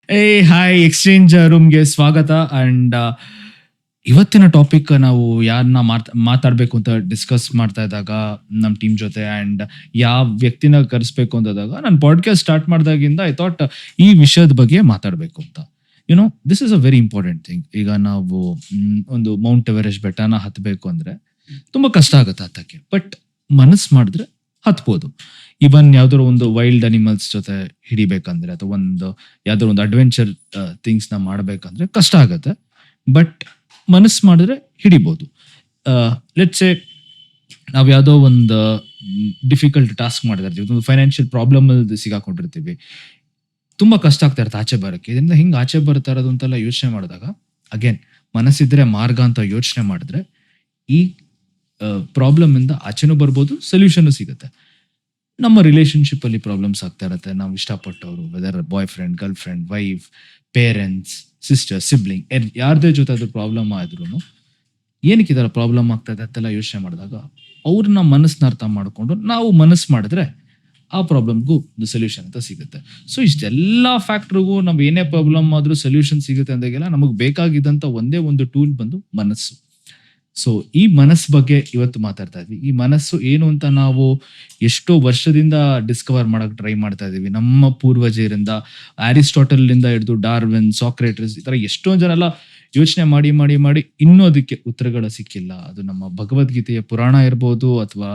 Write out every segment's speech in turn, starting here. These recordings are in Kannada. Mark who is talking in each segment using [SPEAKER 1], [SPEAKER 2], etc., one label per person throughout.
[SPEAKER 1] ಹಾಯ್, ಎಕ್ಸ್ಚೇಂಜ್ ರೂಮ್ಗೆ ಸ್ವಾಗತ. ಅಂಡ್ ಇವತ್ತಿನ ಟಾಪಿಕ್ ನಾವು ಯಾರನ್ನ ಮಾತಾಡಬೇಕು ಅಂತ ಡಿಸ್ಕಸ್ ಮಾಡ್ತಾ ಇದ್ದಾಗ ನಮ್ಮ ಟೀಮ್ ಜೊತೆ ಆ್ಯಂಡ್ ಯಾವ ವ್ಯಕ್ತಿನ ಕರೆಸ್ಬೇಕು ಅಂದಾಗ ನಾನು ಪಾಡ್ಕಾಸ್ಟ್ ಸ್ಟಾರ್ಟ್ ಮಾಡಿದಾಗಿಂದ ಐ ಥಾಟ್ ಈ ವಿಷಯದ ಬಗ್ಗೆ ಮಾತಾಡಬೇಕು ಅಂತ. This is a very important thing. ಈಗ ನಾವು ಒಂದು ಮೌಂಟ್ ಎವರೆಸ್ಟ್ ಬೆಟ್ಟನ ಹತ್ತಬೇಕು ಅಂದರೆ ತುಂಬ ಕಷ್ಟ ಆಗುತ್ತೆ ಹತ್ತಕ್ಕೆ, ಬಟ್ ಮನಸ್ಸು ಮಾಡಿದ್ರೆ ಹತ್ಬೋದು. ಇವನ್ ಯಾವ್ದಾದ್ರು ಒಂದು ವೈಲ್ಡ್ ಅನಿಮಲ್ಸ್ ಜೊತೆ ಹಿಡಿಬೇಕಂದ್ರೆ ಅಥವಾ ಯಾವ್ದಾದ್ರು ಒಂದು ಅಡ್ವೆಂಚರ್ ಥಿಂಗ್ಸ್ನ ಮಾಡ್ಬೇಕಂದ್ರೆ ಕಷ್ಟ ಆಗುತ್ತೆ, ಬಟ್ ಮನಸ್ಸು ಮಾಡಿದ್ರೆ ಹಿಡಿಬೋದು. ಲೆಟ್ಸ್ ಸೇ ನಾವು ಯಾವುದೋ ಒಂದು ಡಿಫಿಕಲ್ಟ್ ಟಾಸ್ಕ್ ಮಾಡ್ತಾ ಇರ್ತೀವಿ, ಒಂದು ಫೈನಾನ್ಷಿಯಲ್ ಪ್ರಾಬ್ಲಮ್ ಅಲ್ಲಿ ಸಿಗಾಕೊಂಡಿರ್ತೀವಿ, ತುಂಬ ಕಷ್ಟ ಆಗ್ತಾ ಇರುತ್ತೆ ಆಚೆ ಬರೋಕ್ಕೆ. ಇದರಿಂದ ಹಿಂಗೆ ಆಚೆ ಬರ್ತಾ ಇರೋದು ಅಂತೆಲ್ಲ ಯೋಚನೆ ಮಾಡಿದಾಗ ಅಗೇನ್ ಮನಸ್ಸಿದ್ರೆ ಮಾರ್ಗ ಅಂತ ಯೋಚನೆ ಮಾಡಿದ್ರೆ ಈ ಪ್ರಾಬ್ಲಮ್ ಇಂದ ಆಚೆನೂ ಬರ್ಬೋದು, ಸೊಲ್ಯೂಷನ್ ಸಿಗುತ್ತೆ. ನಮ್ಮ ರಿಲೇಶನ್ಶಿಪ್ ಅಲ್ಲಿ ಪ್ರಾಬ್ಲಮ್ಸ್ ಆಗ್ತಾ ಇರುತ್ತೆ. ನಾವು ಇಷ್ಟಪಟ್ಟವರು, whether boyfriend, girlfriend, wife, parents, sister, sibling, ಯಾರದೇ ಜೊತೆ ಅದು ಪ್ರಾಬ್ಲಮ್ ಆದ್ರೂ ಏನಕ್ಕೆ ಇದರ ಪ್ರಾಬ್ಲಮ್ ಆಗ್ತಾ ಇದೆ ಅಂತೆಲ್ಲ ಯೋಚನೆ ಮಾಡಿದಾಗ ಅವ್ರನ್ನ ಮನಸ್ಸನ್ನ ಅರ್ಥ ಮಾಡಿಕೊಂಡು ನಾವು ಮನಸ್ಸು ಮಾಡಿದ್ರೆ ಆ ಪ್ರಾಬ್ಲಮ್ಗೂ ಒಂದು ಸೊಲ್ಯೂಷನ್ ಅಂತ ಸಿಗುತ್ತೆ. ಸೊ ಇಷ್ಟೆಲ್ಲ ಫ್ಯಾಕ್ಟ್ರಿಗೂ ನಾವು ಏನೇ ಪ್ರಾಬ್ಲಮ್ ಆದ್ರೂ ಸೊಲ್ಯೂಷನ್ ಸಿಗುತ್ತೆ ಅಂದಾಗೆಲ್ಲ ನಮಗೆ ಬೇಕಾಗಿದ್ದಂಥ ಒಂದೇ ಒಂದು ಟೂಲ್ ಬಂದು ಮನಸ್ಸು. ಸೊ ಈ ಮನಸ್ಸು ಬಗ್ಗೆ ಇವತ್ತು ಮಾತಾಡ್ತಾ ಇದ್ವಿ. ಈ ಮನಸ್ಸು ಏನು ಅಂತ ನಾವು ಎಷ್ಟೋ ವರ್ಷದಿಂದ ಡಿಸ್ಕವರ್ ಮಾಡಕ್ ಟ್ರೈ ಮಾಡ್ತಾ ಇದೀವಿ. ನಮ್ಮ ಪೂರ್ವಜರಿಂದ ಅರಿಸ್ಟಾಟಲ್ನಿಂದ ಹಿಡಿದು ಡಾರ್ವಿನ್, ಸಾಕ್ರೆಟಿಸ್, ಈ ತರ ಎಷ್ಟೊಂದು ಜನ ಎಲ್ಲ ಯೋಚನೆ ಮಾಡಿ ಮಾಡಿ ಮಾಡಿ ಇನ್ನೂ ಅದಕ್ಕೆ ಉತ್ತರಗಳು ಸಿಕ್ಕಿಲ್ಲ. ಅದು ನಮ್ಮ ಭಗವದ್ಗೀತೆಯ ಪುರಾಣ ಇರ್ಬೋದು, ಅಥವಾ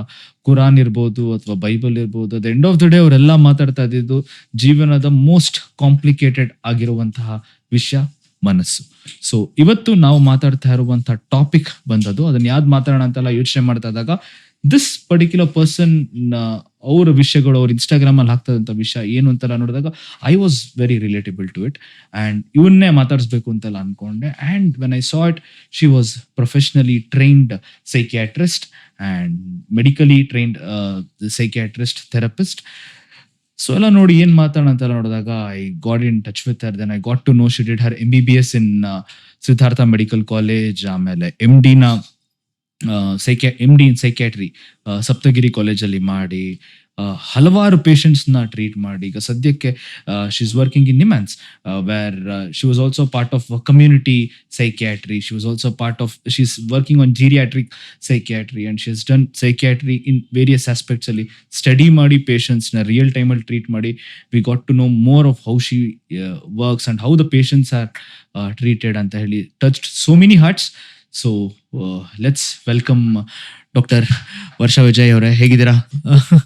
[SPEAKER 1] ಕುರಾನ್ ಇರ್ಬೋದು, ಅಥವಾ ಬೈಬಲ್ ಇರ್ಬೋದು. At end of the day ಅವರೆಲ್ಲ ಮಾತಾಡ್ತಾ ಇದ್ದಿದ್ದು ಜೀವನದ ಮೋಸ್ಟ್ ಕಾಂಪ್ಲಿಕೇಟೆಡ್ ಆಗಿರುವಂತಹ ವಿಷಯ ಮನಸ್ಸು. ಸೊ ಇವತ್ತು ನಾವು ಮಾತಾಡ್ತಾ ಇರುವಂತ ಟಾಪಿಕ್ ಬಂದದ್ದು, ಅದನ್ನ ಯಾವ್ದು ಮಾತಾಡೋಣ ಅಂತೆಲ್ಲ ಯೋಚನೆ ಮಾಡ್ತಾ ಇದ್ದಾಗ ದಿಸ್ ಪರ್ಟಿಕ್ಯುಲರ್ ಪರ್ಸನ್ ಅವ್ರ ವಿಷಯಗಳು ಅವ್ರ ಇನ್ಸ್ಟಾಗ್ರಾಮ್ ಅಲ್ಲಿ ಹಾಕ್ತದಂತ ವಿಷಯ ಏನು ಅಂತೆಲ್ಲ ನೋಡಿದಾಗ I was very relatable to it and ಇವನ್ನೇ ಮಾತಾಡಿಸ್ಬೇಕು ಅಂತೆಲ್ಲ ಅನ್ಕೊಂಡೆ. And when I saw it, she was professionally trained psychiatrist and medically trained psychiatrist, therapist. So ಎಲ್ಲ ನೋಡಿ ಏನ್ ಮಾತಾಡೋಣ ಅಂತೆಲ್ಲ ನೋಡಿದಾಗ I got in touch with her. Then I got to know she did her MBBS in Siddhartha medical college, ಆಮೇಲೆ MD ಇನ್ ಸೈಕ್ಯಾಟ್ರಿ ಸಪ್ತಗಿರಿ ಕಾಲೇಜಲ್ಲಿ ಮಾಡಿ ಹಲವಾರು ಪೇಷಂಟ್ಸ್ ನ ಟ್ರೀಟ್ ಮಾಡಿ ಈಗ ಸದ್ಯಕ್ಕೆ she is working in NIMHANS, where she was also part of community psychiatry. She was also part of, she is working on geriatric psychiatry and she has done psychiatry in various aspects ಅಲ್ಲಿ ಸ್ಟಡಿ ಮಾಡಿ ಪೇಷಂಟ್ಸ್ ನ ರಿಯಲ್ ಟೈಮ್ ಅಲ್ಲಿ ಟ್ರೀಟ್ ಮಾಡಿ we got to know more of how she works and how the patients are treated ಅಂತ ಹೇಳಿ touched so many hearts. So let's welcome doctor Varsha Vijay ಅವರೇ, ಹೇಗಿದ್ದೀರಾ?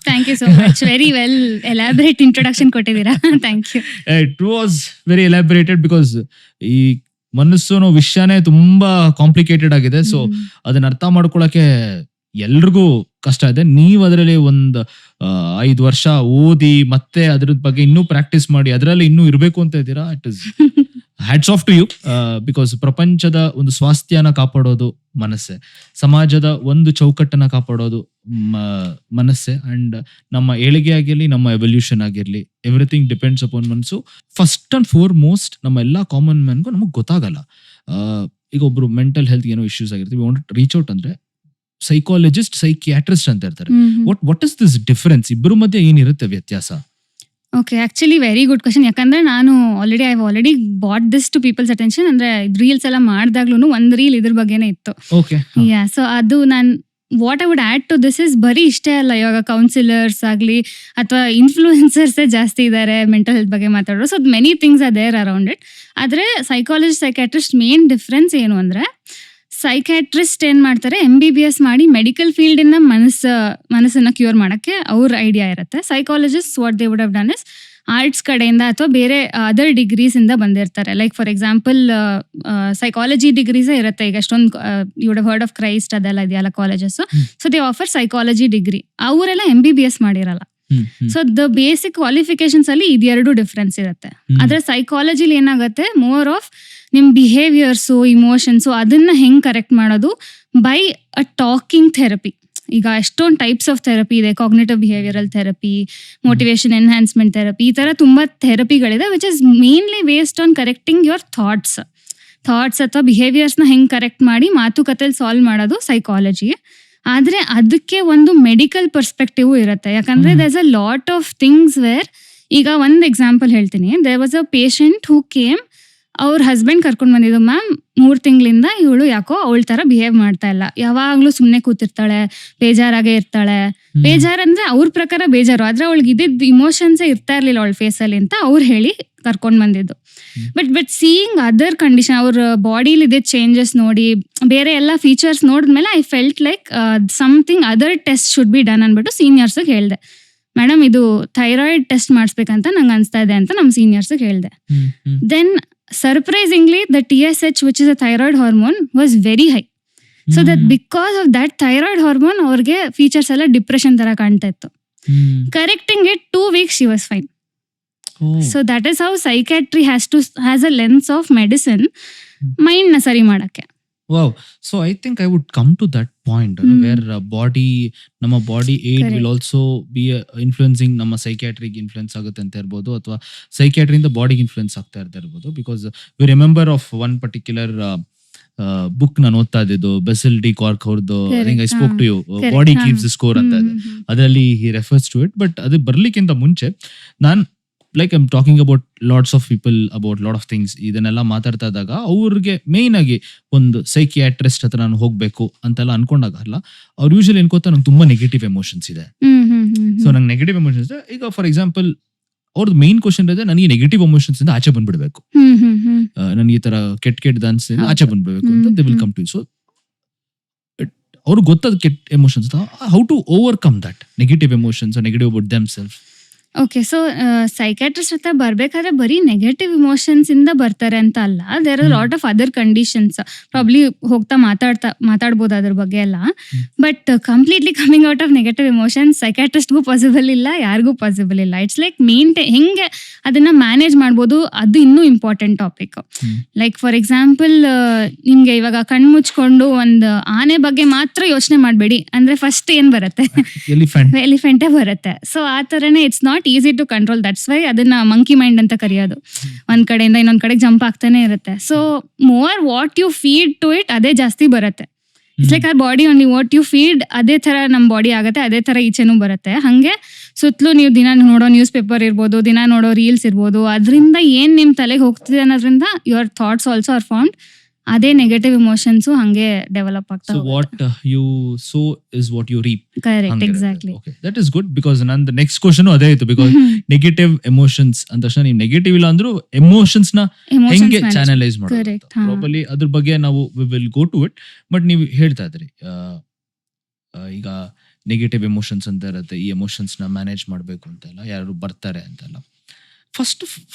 [SPEAKER 2] Thank you so much. Very well elaborate introduction ಕೊಟ್ಟಿದ್ದೀರಾ. Thank you.
[SPEAKER 1] It was very elaborated because ಈ ಮನಸ್ಸು ವಿಷಯನೇ ತುಂಬಾ ಕಾಂಪ್ಲಿಕೇಟೆಡ್ ಆಗಿದೆ. ಸೊ ಅದನ್ನ ಅರ್ಥ ಮಾಡ್ಕೊಳಕ್ಕೆ ಎಲ್ರಿಗೂ ಕಷ್ಟ ಇದೆ. ನೀವು ಅದರಲ್ಲಿ ಒಂದು 5 ವರ್ಷ ಓದಿ ಮತ್ತೆ ಅದ್ರ ಬಗ್ಗೆ ಇನ್ನೂ ಪ್ರಾಕ್ಟೀಸ್ ಮಾಡಿ ಅದರಲ್ಲಿ ಇನ್ನೂ ಇರಬೇಕು ಅಂತ ಇದ್ದೀರಾ. It is hats off to you. Because ಪ್ರಪಂಚದ ಒಂದು ಸ್ವಾಸ್ಥ್ಯನ ಕಾಪಾಡೋದು ಮನಸ್ಸೆ, ಸಮಾಜದ ಒಂದು ಚೌಕಟ್ಟನ್ನ ಕಾಪಾಡೋದು ಮನಸ್ಸೆ. ಅಂಡ್ ನಮ್ಮ ಏಳಿಗೆ ಆಗಿರ್ಲಿ, ನಮ್ಮ ಎವಲ್ಯೂಷನ್ ಆಗಿರ್ಲಿ, ಎವ್ರಿಥಿಂಗ್ ಡಿಪೆಂಡ್ಸ್ ಅಪಾನ್ ಮನಸ್ಸು. ಫಸ್ಟ್ ಅಂಡ್ ಫೋರ್ ಮೋಸ್ಟ್ ನಮ್ಮ ಎಲ್ಲಾ ಕಾಮನ್ ಮ್ಯಾನ್ಗೂ ನಮಗ್ ಗೊತ್ತಾಗಲ್ಲ. ಈಗ ಒಬ್ರು ಮೆಂಟಲ್ ಹೆಲ್ತ್ ಏನೋ ಇಶ್ಯೂಸ್ ಆಗಿರ್ತೀವಿ, ವಾಂಟ್ ರೀಚ್ ಔಟ್ ಅಂದ್ರೆ ಸೈಕಾಲಜಿಸ್ಟ್, ಸೈಕಿಯಾಟ್ರಿಸ್ಟ್ ಅಂತ ಇರ್ತಾರೆ. What is this difference? ಇಬ್ಬರ ಮಧ್ಯೆ ಏನಿರುತ್ತೆ ವ್ಯತ್ಯಾಸ?
[SPEAKER 2] Okay, actually very good question. ಯಾಕಂದ್ರೆ ನಾನು already brought this to people's attention. ಅಂದ್ರೆ ರೀಲ್ಸ್ ಎಲ್ಲ ಮಾಡಿದಾಗ್ಲೂ ಒಂದು ರೀಲ್ ಇದ್ರ ಬಗ್ಗೆನೇ ಇತ್ತು.
[SPEAKER 1] ಓಕೆ,
[SPEAKER 2] ಯಾ, ಸೊ ಅದು ನಾನು what I would add to this is ಬರೀ ಇಷ್ಟೇ ಅಲ್ಲ, ಇವಾಗ ಕೌನ್ಸಿಲರ್ಸ್ ಆಗಲಿ ಅಥವಾ ಇನ್ಫ್ಲೂಯೆನ್ಸರ್ಸೇ ಜಾಸ್ತಿ ಇದ್ದಾರೆ ಮೆಂಟಲ್ ಹೆಲ್ತ್ ಬಗ್ಗೆ ಮಾತಾಡೋರು. So many things are there around it. ಆದರೆ ಸೈಕಾಲಜಿಸ್ಟ್, ಸೈಕ್ಯಾಟ್ರಿಸ್ಟ್ ಮೇನ್ ಡಿಫ್ರೆನ್ಸ್ ಏನು ಅಂದರೆ, ಸೈಕ್ಯಾಟ್ರಿಸ್ಟ್ ಏನು ಮಾಡ್ತಾರೆ, MBBS ಮಾಡಿ ಮೆಡಿಕಲ್ ಫೀಲ್ಡಿಂದ ಮನಸ್ಸನ್ನು ಕ್ಯೂರ್ ಮಾಡೋಕ್ಕೆ ಅವ್ರ ಐಡಿಯಾ ಇರುತ್ತೆ. Psychologist what they would have done is arts ಕಡೆಯಿಂದ ಅಥವಾ ಬೇರೆ ಅದರ್ ಡಿಗ್ರೀಸಿಂದ ಬಂದಿರ್ತಾರೆ. ಲೈಕ್ ಫಾರ್ ಎಕ್ಸಾಂಪಲ್ ಸೈಕಾಲಜಿ ಡಿಗ್ರೀಸೇ ಇರುತ್ತೆ. ಈಗ ಎಷ್ಟೊಂದು you would have heard of Christ ಅದೆಲ್ಲ ಇದೆಯಲ್ಲ colleges. So they offer psychology degree. ಅವರೆಲ್ಲ MBBS ಮಾಡಿರಲ್ಲ. ಸೊ ದ ಬೇಸಿಕ್ ಕ್ವಾಲಿಫಿಕೇಶನ್ಸ್ ಅಲ್ಲಿ ಇದೆರಡು ಡಿಫ್ರೆನ್ಸ್ ಇರುತ್ತೆ. ಆದ್ರೆ ಸೈಕಾಲಜಿಲಿ ಏನಾಗುತ್ತೆ, ಮೋರ್ ಆಫ್ ನಿಮ್ ಬಿಹೇವಿಯರ್ಸು, ಇಮೋಷನ್ಸು ಅದನ್ನ ಹೆಂಗ್ ಕರೆಕ್ಟ್ ಮಾಡೋದು ಬೈ ಅ ಟಾಕಿಂಗ್ ಥೆರಪಿ. ಈಗ ಎಷ್ಟೊಂದು ಟೈಪ್ಸ್ ಆಫ್ ಥೆರಪಿ ಇದೆ. Cognitive behavioural therapy, motivation enhancement therapy, ಈ ತರ ತುಂಬಾ ಥೆರಪಿಗಳಿದೆ which is mainly based on correcting your thoughts ಅಥವಾ ಬಿಹೇವಿಯರ್ಸ್ನ ಹೆಂಗ್ ಕರೆಕ್ಟ್ ಮಾಡಿ ಮಾತುಕತೆಯಲ್ಲಿ ಸಾಲ್ವ್ ಮಾಡೋದು ಸೈಕಾಲಜಿ. ಆದ್ರೆ ಅದಕ್ಕೆ ಒಂದು ಮೆಡಿಕಲ್ ಪರ್ಸ್ಪೆಕ್ಟಿವ್ ಇರುತ್ತೆ. ಯಾಕಂದ್ರೆ there is a lot of things where ಈಗ ಒಂದು ಎಕ್ಸಾಂಪಲ್ ಹೇಳ್ತೀನಿ. There was a patient who came, ಅವ್ರ ಹಸ್ಬೆಂಡ್ ಕರ್ಕೊಂಡು ಬಂದಿದ್ದು, ಮ್ಯಾಮ್ 3 ತಿಂಗಳಿಂದ ಇವಳು ಯಾಕೋ ಅವಳ ತರ ಬಿಹೇವ್ ಮಾಡ್ತಾ ಇಲ್ಲ, ಯಾವಾಗ್ಲೂ ಸುಮ್ನೆ ಕೂತಿರ್ತಾಳೆ, ಬೇಜಾರಾಗೆ ಇರ್ತಾಳೆ. ಬೇಜಾರ್ ಅಂದ್ರೆ ಅವ್ರ ಪ್ರಕಾರ ಬೇಜಾರು, ಆದ್ರೆ ಅವಳಿಗೆ ಇದ್ದಿದ್ದು ಇಮೋಷನ್ಸೇ ಇರ್ತಾ ಇರ್ಲಿಲ್ಲ ಅವಳ ಫೇಸಲ್ಲಿ ಅಂತ ಅವ್ರು ಹೇಳಿ ಕರ್ಕೊಂಡ್ ಬಂದಿದ್ದು. ಬಟ್ ಸೀಯಿಂಗ್ ಅದರ್ ಕಂಡೀಷನ್, ಅವ್ರ ಬಾಡಿಲಿ ಇದೇ ಚೇಂಜಸ್ ನೋಡಿ, ಬೇರೆ ಎಲ್ಲ ಫೀಚರ್ಸ್ ನೋಡಿದ್ಮೇಲೆ I felt like something other test should be done ಅನ್ಬಿಟ್ಟು ಸೀನಿಯರ್ಸ್ಗೆ ಹೇಳ್ದೆ. ಮೇಡಮ್ ಇದು ಥೈರಾಯ್ಡ್ ಟೆಸ್ಟ್ ಮಾಡಿಸ್ಬೇಕಂತ ನಂಗೆ ಅನ್ಸ್ತಾ ಇದೆ ಅಂತ ನಮ್ಮ ಸೀನಿಯರ್ಸ್ಗೆ ಹೇಳ್ದೆ. Then surprisingly the TSH, which is a thyroid hormone, was very high. So that because of that thyroid hormone ಅವ್ರಿಗೆ ಫೀಚರ್ಸ್ ಎಲ್ಲ ಡಿಪ್ರೆಷನ್ ತರ ಕಾಣ್ತಾ ಇತ್ತು. Correcting it 2 weeks she was fine. So that is how psychiatry has a lens of medicine, mind ನ ಸರಿ ಮಾಡಕ್ಕೆ.
[SPEAKER 1] Wow. So I think I would come to that point where ನಮ್ಮ body aid will also B influencing ನಮ್ಮ ಸೈಕ್ಯಾಟ್ರಿಗೆ ಇನ್ಫ್ಲುಯೆನ್ಸ್ ಆಗುತ್ತೆ ಅಂತ ಇರ್ಬೋದು, ಅಥವಾ ಸೈಕ್ಯಾಟ್ರಿಯಿಂದ ಬಾಡಿಗೆ ಇನ್ಫ್ಲುಯೆನ್ಸ್ ಆಗ್ತಾ ಇರ್ಬೋದು. Because we remember of one particular book ನಾನು ಓದ್ತಾ ಇದ್ದು, ಬೆಸೆಲ್ ಡಿ ಕಾರ್ಕ್ ಅವ್ರದ್ದು, I think I spoke to you, body keeps the score ಅಂತ ಇದೆ. ಅದರಲ್ಲಿ he refers to it. But ಅದು ಬರ್ಲಿಕ್ಕಿಂತ ಮುಂಚೆ ನಾನು like I am talking about lots of people about lot of things. ಇದನ್ನೆಲ್ಲ ಮಾತಾಡ್ತಾ ಇದ್ದಾಗ ಅವ್ರಿಗೆ ಮೇನ್ ಆಗಿ ಒಂದು ಸೈಕಿಯಾಟ್ರಿಸ್ಟ್ ಹತ್ರ ನಾನು ಹೋಗ್ಬೇಕು ಅಂತೆಲ್ಲ ಅನ್ಕೊಂಡಾಗಲ್ಲ, ಅವ್ರು ಯೂಶಲಿ ಅನ್ಕೋತಾ ನಂಗೆ ತುಂಬಾ ನೆಗೆಟಿವ್ ಎಮೋಷನ್ಸ್ ಇದೆ. ಸೊ ನಂಗೆ ನೆಗೆಟಿವ್ ಎಮೋಷನ್ಸ್ ಇದೆ. ಈಗ ಫಾರ್ ಎಕ್ಸಾಂಪಲ್ ಅವ್ರದ್ದು ಮೇನ್ ಕ್ವಶನ್ ಇದೆ, ನನಗೆ ನೆಗೆಟಿವ್ ಎಮೋಷನ್ಸ್ ಇಂದ ಆಚೆ ಬಂದ್ಬಿಡ್ಬೇಕು, ನನಗೆ ಈ ತರ ಕೆಟ್ಟ ಅನ್ಸಿಂದ ಆಚೆ ಬಂದ್ಬಿಡ್ಬೇಕು ಅಂತ they will come to. So ಅವ್ರಿಗೆ ಗೊತ್ತದ ಕೆಟ್ಟ emotions, how to overcome that negative emotions, negative about themself.
[SPEAKER 2] Okay, so psychiatrist ಹತ್ರ ಬರ್ಬೇಕಾದ್ರೆ ಬರೀ ನೆಗೆಟಿವ್ ಇಮೋಷನ್ಸ್ ಇಂದ ಬರ್ತಾರೆ ಅಂತ ಅಲ್ಲ. There are lot of other conditions, probably ಹೋಗ್ತಾ ಮಾತಾಡ್ಬೋದು ಅದ್ರ ಬಗ್ಗೆ ಎಲ್ಲ. But completely coming out of negative emotions ಸೈಕ್ಯಾಟ್ರಿಸ್ಟ್ಗೂ ಪಾಸಿಬಲ್ ಇಲ್ಲ, ಯಾರಿಗೂ ಪಾಸಿಬಲ್ ಇಲ್ಲ. ಇಟ್ಸ್ ಲೈಕ್ ಹೆಂಗೆ ಅದನ್ನ ಮ್ಯಾನೇಜ್ ಮಾಡ್ಬೋದು, ಅದು ಇನ್ನೂ important topic. Like for example, ನಿಮ್ಗೆ ಇವಾಗ ಕಣ್ ಮುಚ್ಕೊಂಡು ಒಂದು ಆನೆ ಬಗ್ಗೆ ಮಾತ್ರ ಯೋಚನೆ ಮಾಡಬೇಡಿ ಅಂದ್ರೆ ಫಸ್ಟ್ ಏನ್ ಬರುತ್ತೆ? ಎಲಿಫೆಂಟೇ ಬರುತ್ತೆ. ಸೊ ಆ ತರನೇ it's not easy to control. That's why ಅದನ್ನ ಮಂಕಿ ಮೈಂಡ್ ಅಂತ ಕರೆಯೋದು. ಒಂದ್ ಕಡೆಯಿಂದ ಇನ್ನೊಂದ್ ಕಡೆಗೆ ಜಂಪ್ ಆಗ್ತಾನೆ ಇರುತ್ತೆ. So more what you feed to it, ಅದೇ ಜಾಸ್ತಿ ಬರುತ್ತೆ. It's like our body only, what you feed ಅದೇ ತರ ನಮ್ ಬಾಡಿ ಆಗುತ್ತೆ, ಅದೇ ತರ ಈಚೆನೂ ಬರುತ್ತೆ. ಹಂಗೆ ಸುತ್ತಲೂ ನೀವು ದಿನ ನೋಡೋ ನ್ಯೂಸ್ ಪೇಪರ್ ಇರ್ಬೋದು, ದಿನ ನೋಡೋ ರೀಲ್ಸ್ ಇರ್ಬೋದು, ಅದರಿಂದ ಏನ್ ನಿಮ್ ತಲೆಗೆ ಹೋಗ್ತಿದೆ ಅನ್ನೋದ್ರಿಂದ your thoughts also are formed. ಅದೇ ನೆಗೆಟಿವ್ ಇಮೋಷನ್ಸ್ ಹಂಗೆ ಡೆವಲಪ್ ಆಗ್ತಾ
[SPEAKER 1] So what you sow is what you reap.
[SPEAKER 2] Correct, exactly.
[SPEAKER 1] Okay, that is good because ನಂದು ನೆಕ್ಸ್ಟ್ ಕ್ವಶನ್ ಅದೇ ಇತ್ತು. ಬಿಕಾಸ್ ನೆಗೆಟಿವ್ ಎಮೋಷನ್ಸ್ ಅಂದ ತಕ್ಷಣ ನೀವು ನೆಗೆಟಿವ್ ಇಲ್ಲ ಅಂದ್ರೂ ಎಮೋಷನ್ಸ್ ನ ಹೆಂಗೆ ಚಾನಲೈಸ್ ಮಾಡೋದು ಪ್ರಾಪರ್ಲಿ, ಅದ್ರ ಬಗ್ಗೆ ನಾವು we will go to it. But ನೀವು ಹೇಳ್ತಾ ಇದ್ರಿ ಈಗ ನೆಗೆಟಿವ್ ಎಮೋಷನ್ಸ್ ಅಂತ ಇರುತ್ತೆ, ಈ ಎಮೋಷನ್ಸ್ ನ ಮ್ಯಾನೇಜ್ ಮಾಡಬೇಕು ಅಂತೆಲ್ಲ, ಯಾರು ಬರ್ತಾರೆ ಅಂತೆಲ್ಲ.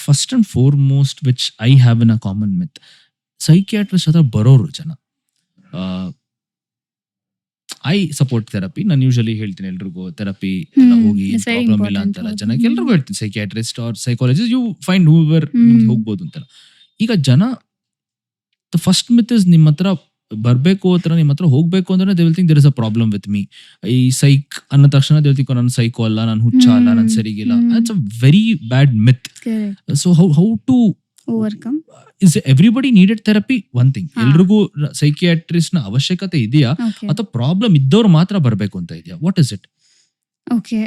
[SPEAKER 1] First and foremost which I have in a common myth, psychiatrist ಹತ್ರ ಬರೋರು ಜನ, ಐ ಸಪೋರ್ಟ್ ಥೆರಪಿ. ನಾನು ಯೂಶಲಿ ಹೇಳ್ತೀನಿ ಎಲ್ರಿಗೂ, ಥೆರಪಿ ಎಲ್ಲ ಹೋಗಿ ಪ್ರಾಬ್ಲಮ್ ಇಲ್ಲ ಅಂತೆಲ್ಲ ಜನಕ್ಕೆ ಎಲ್ರಿಗೂ ಹೇಳ್ತೀನಿ. Psychiatrist or psychologist, you find whoever ಹೋಗ್ಬೋದು ಅಂತೆಲ್ಲ. ಈಗ ಜನ ದ ಫಸ್ಟ್ ಮಿತ್ ಇಸ್ ನಿಮ್ಮ ಹತ್ರ ಬರ್ಬೇಕು ಅಥವಾ ನಿಮ್ಮ ಹತ್ರ ಹೋಗ್ಬೇಕು ಅಂದ್ರೆ they will think there is a problem with me. ಈ ಸೈಕ್ ಅನ್ನೋ ತಕ್ಷಣ ದೇ ವಿಲ್ ಥಿಂಕ್ ನಾನು ಸೈಕೋ ಅಲ್ಲ, ನಾನು ಹುಚ್ಚ ಅಲ್ಲ, ನಾನು ಸರಿಗಿಲ್ಲ. It's a very bad myth. So how to
[SPEAKER 2] overcome?
[SPEAKER 1] Is everybody needed therapy? One thing, ಎಲ್ರಿಗೂ ಸೈಕಿಯಾಟ್ರಿಸ್ಟ್ ನ ಅವಶ್ಯಕತೆ ಇದೆಯಾ ಅಥವಾ ಪ್ರಾಬ್ಲಮ್ ಇದ್ದವ್ರು ಮಾತ್ರ ಬರ್ಬೇಕು ಅಂತ ಇದೆಯಾ? What is it?
[SPEAKER 2] ಓಕೆ,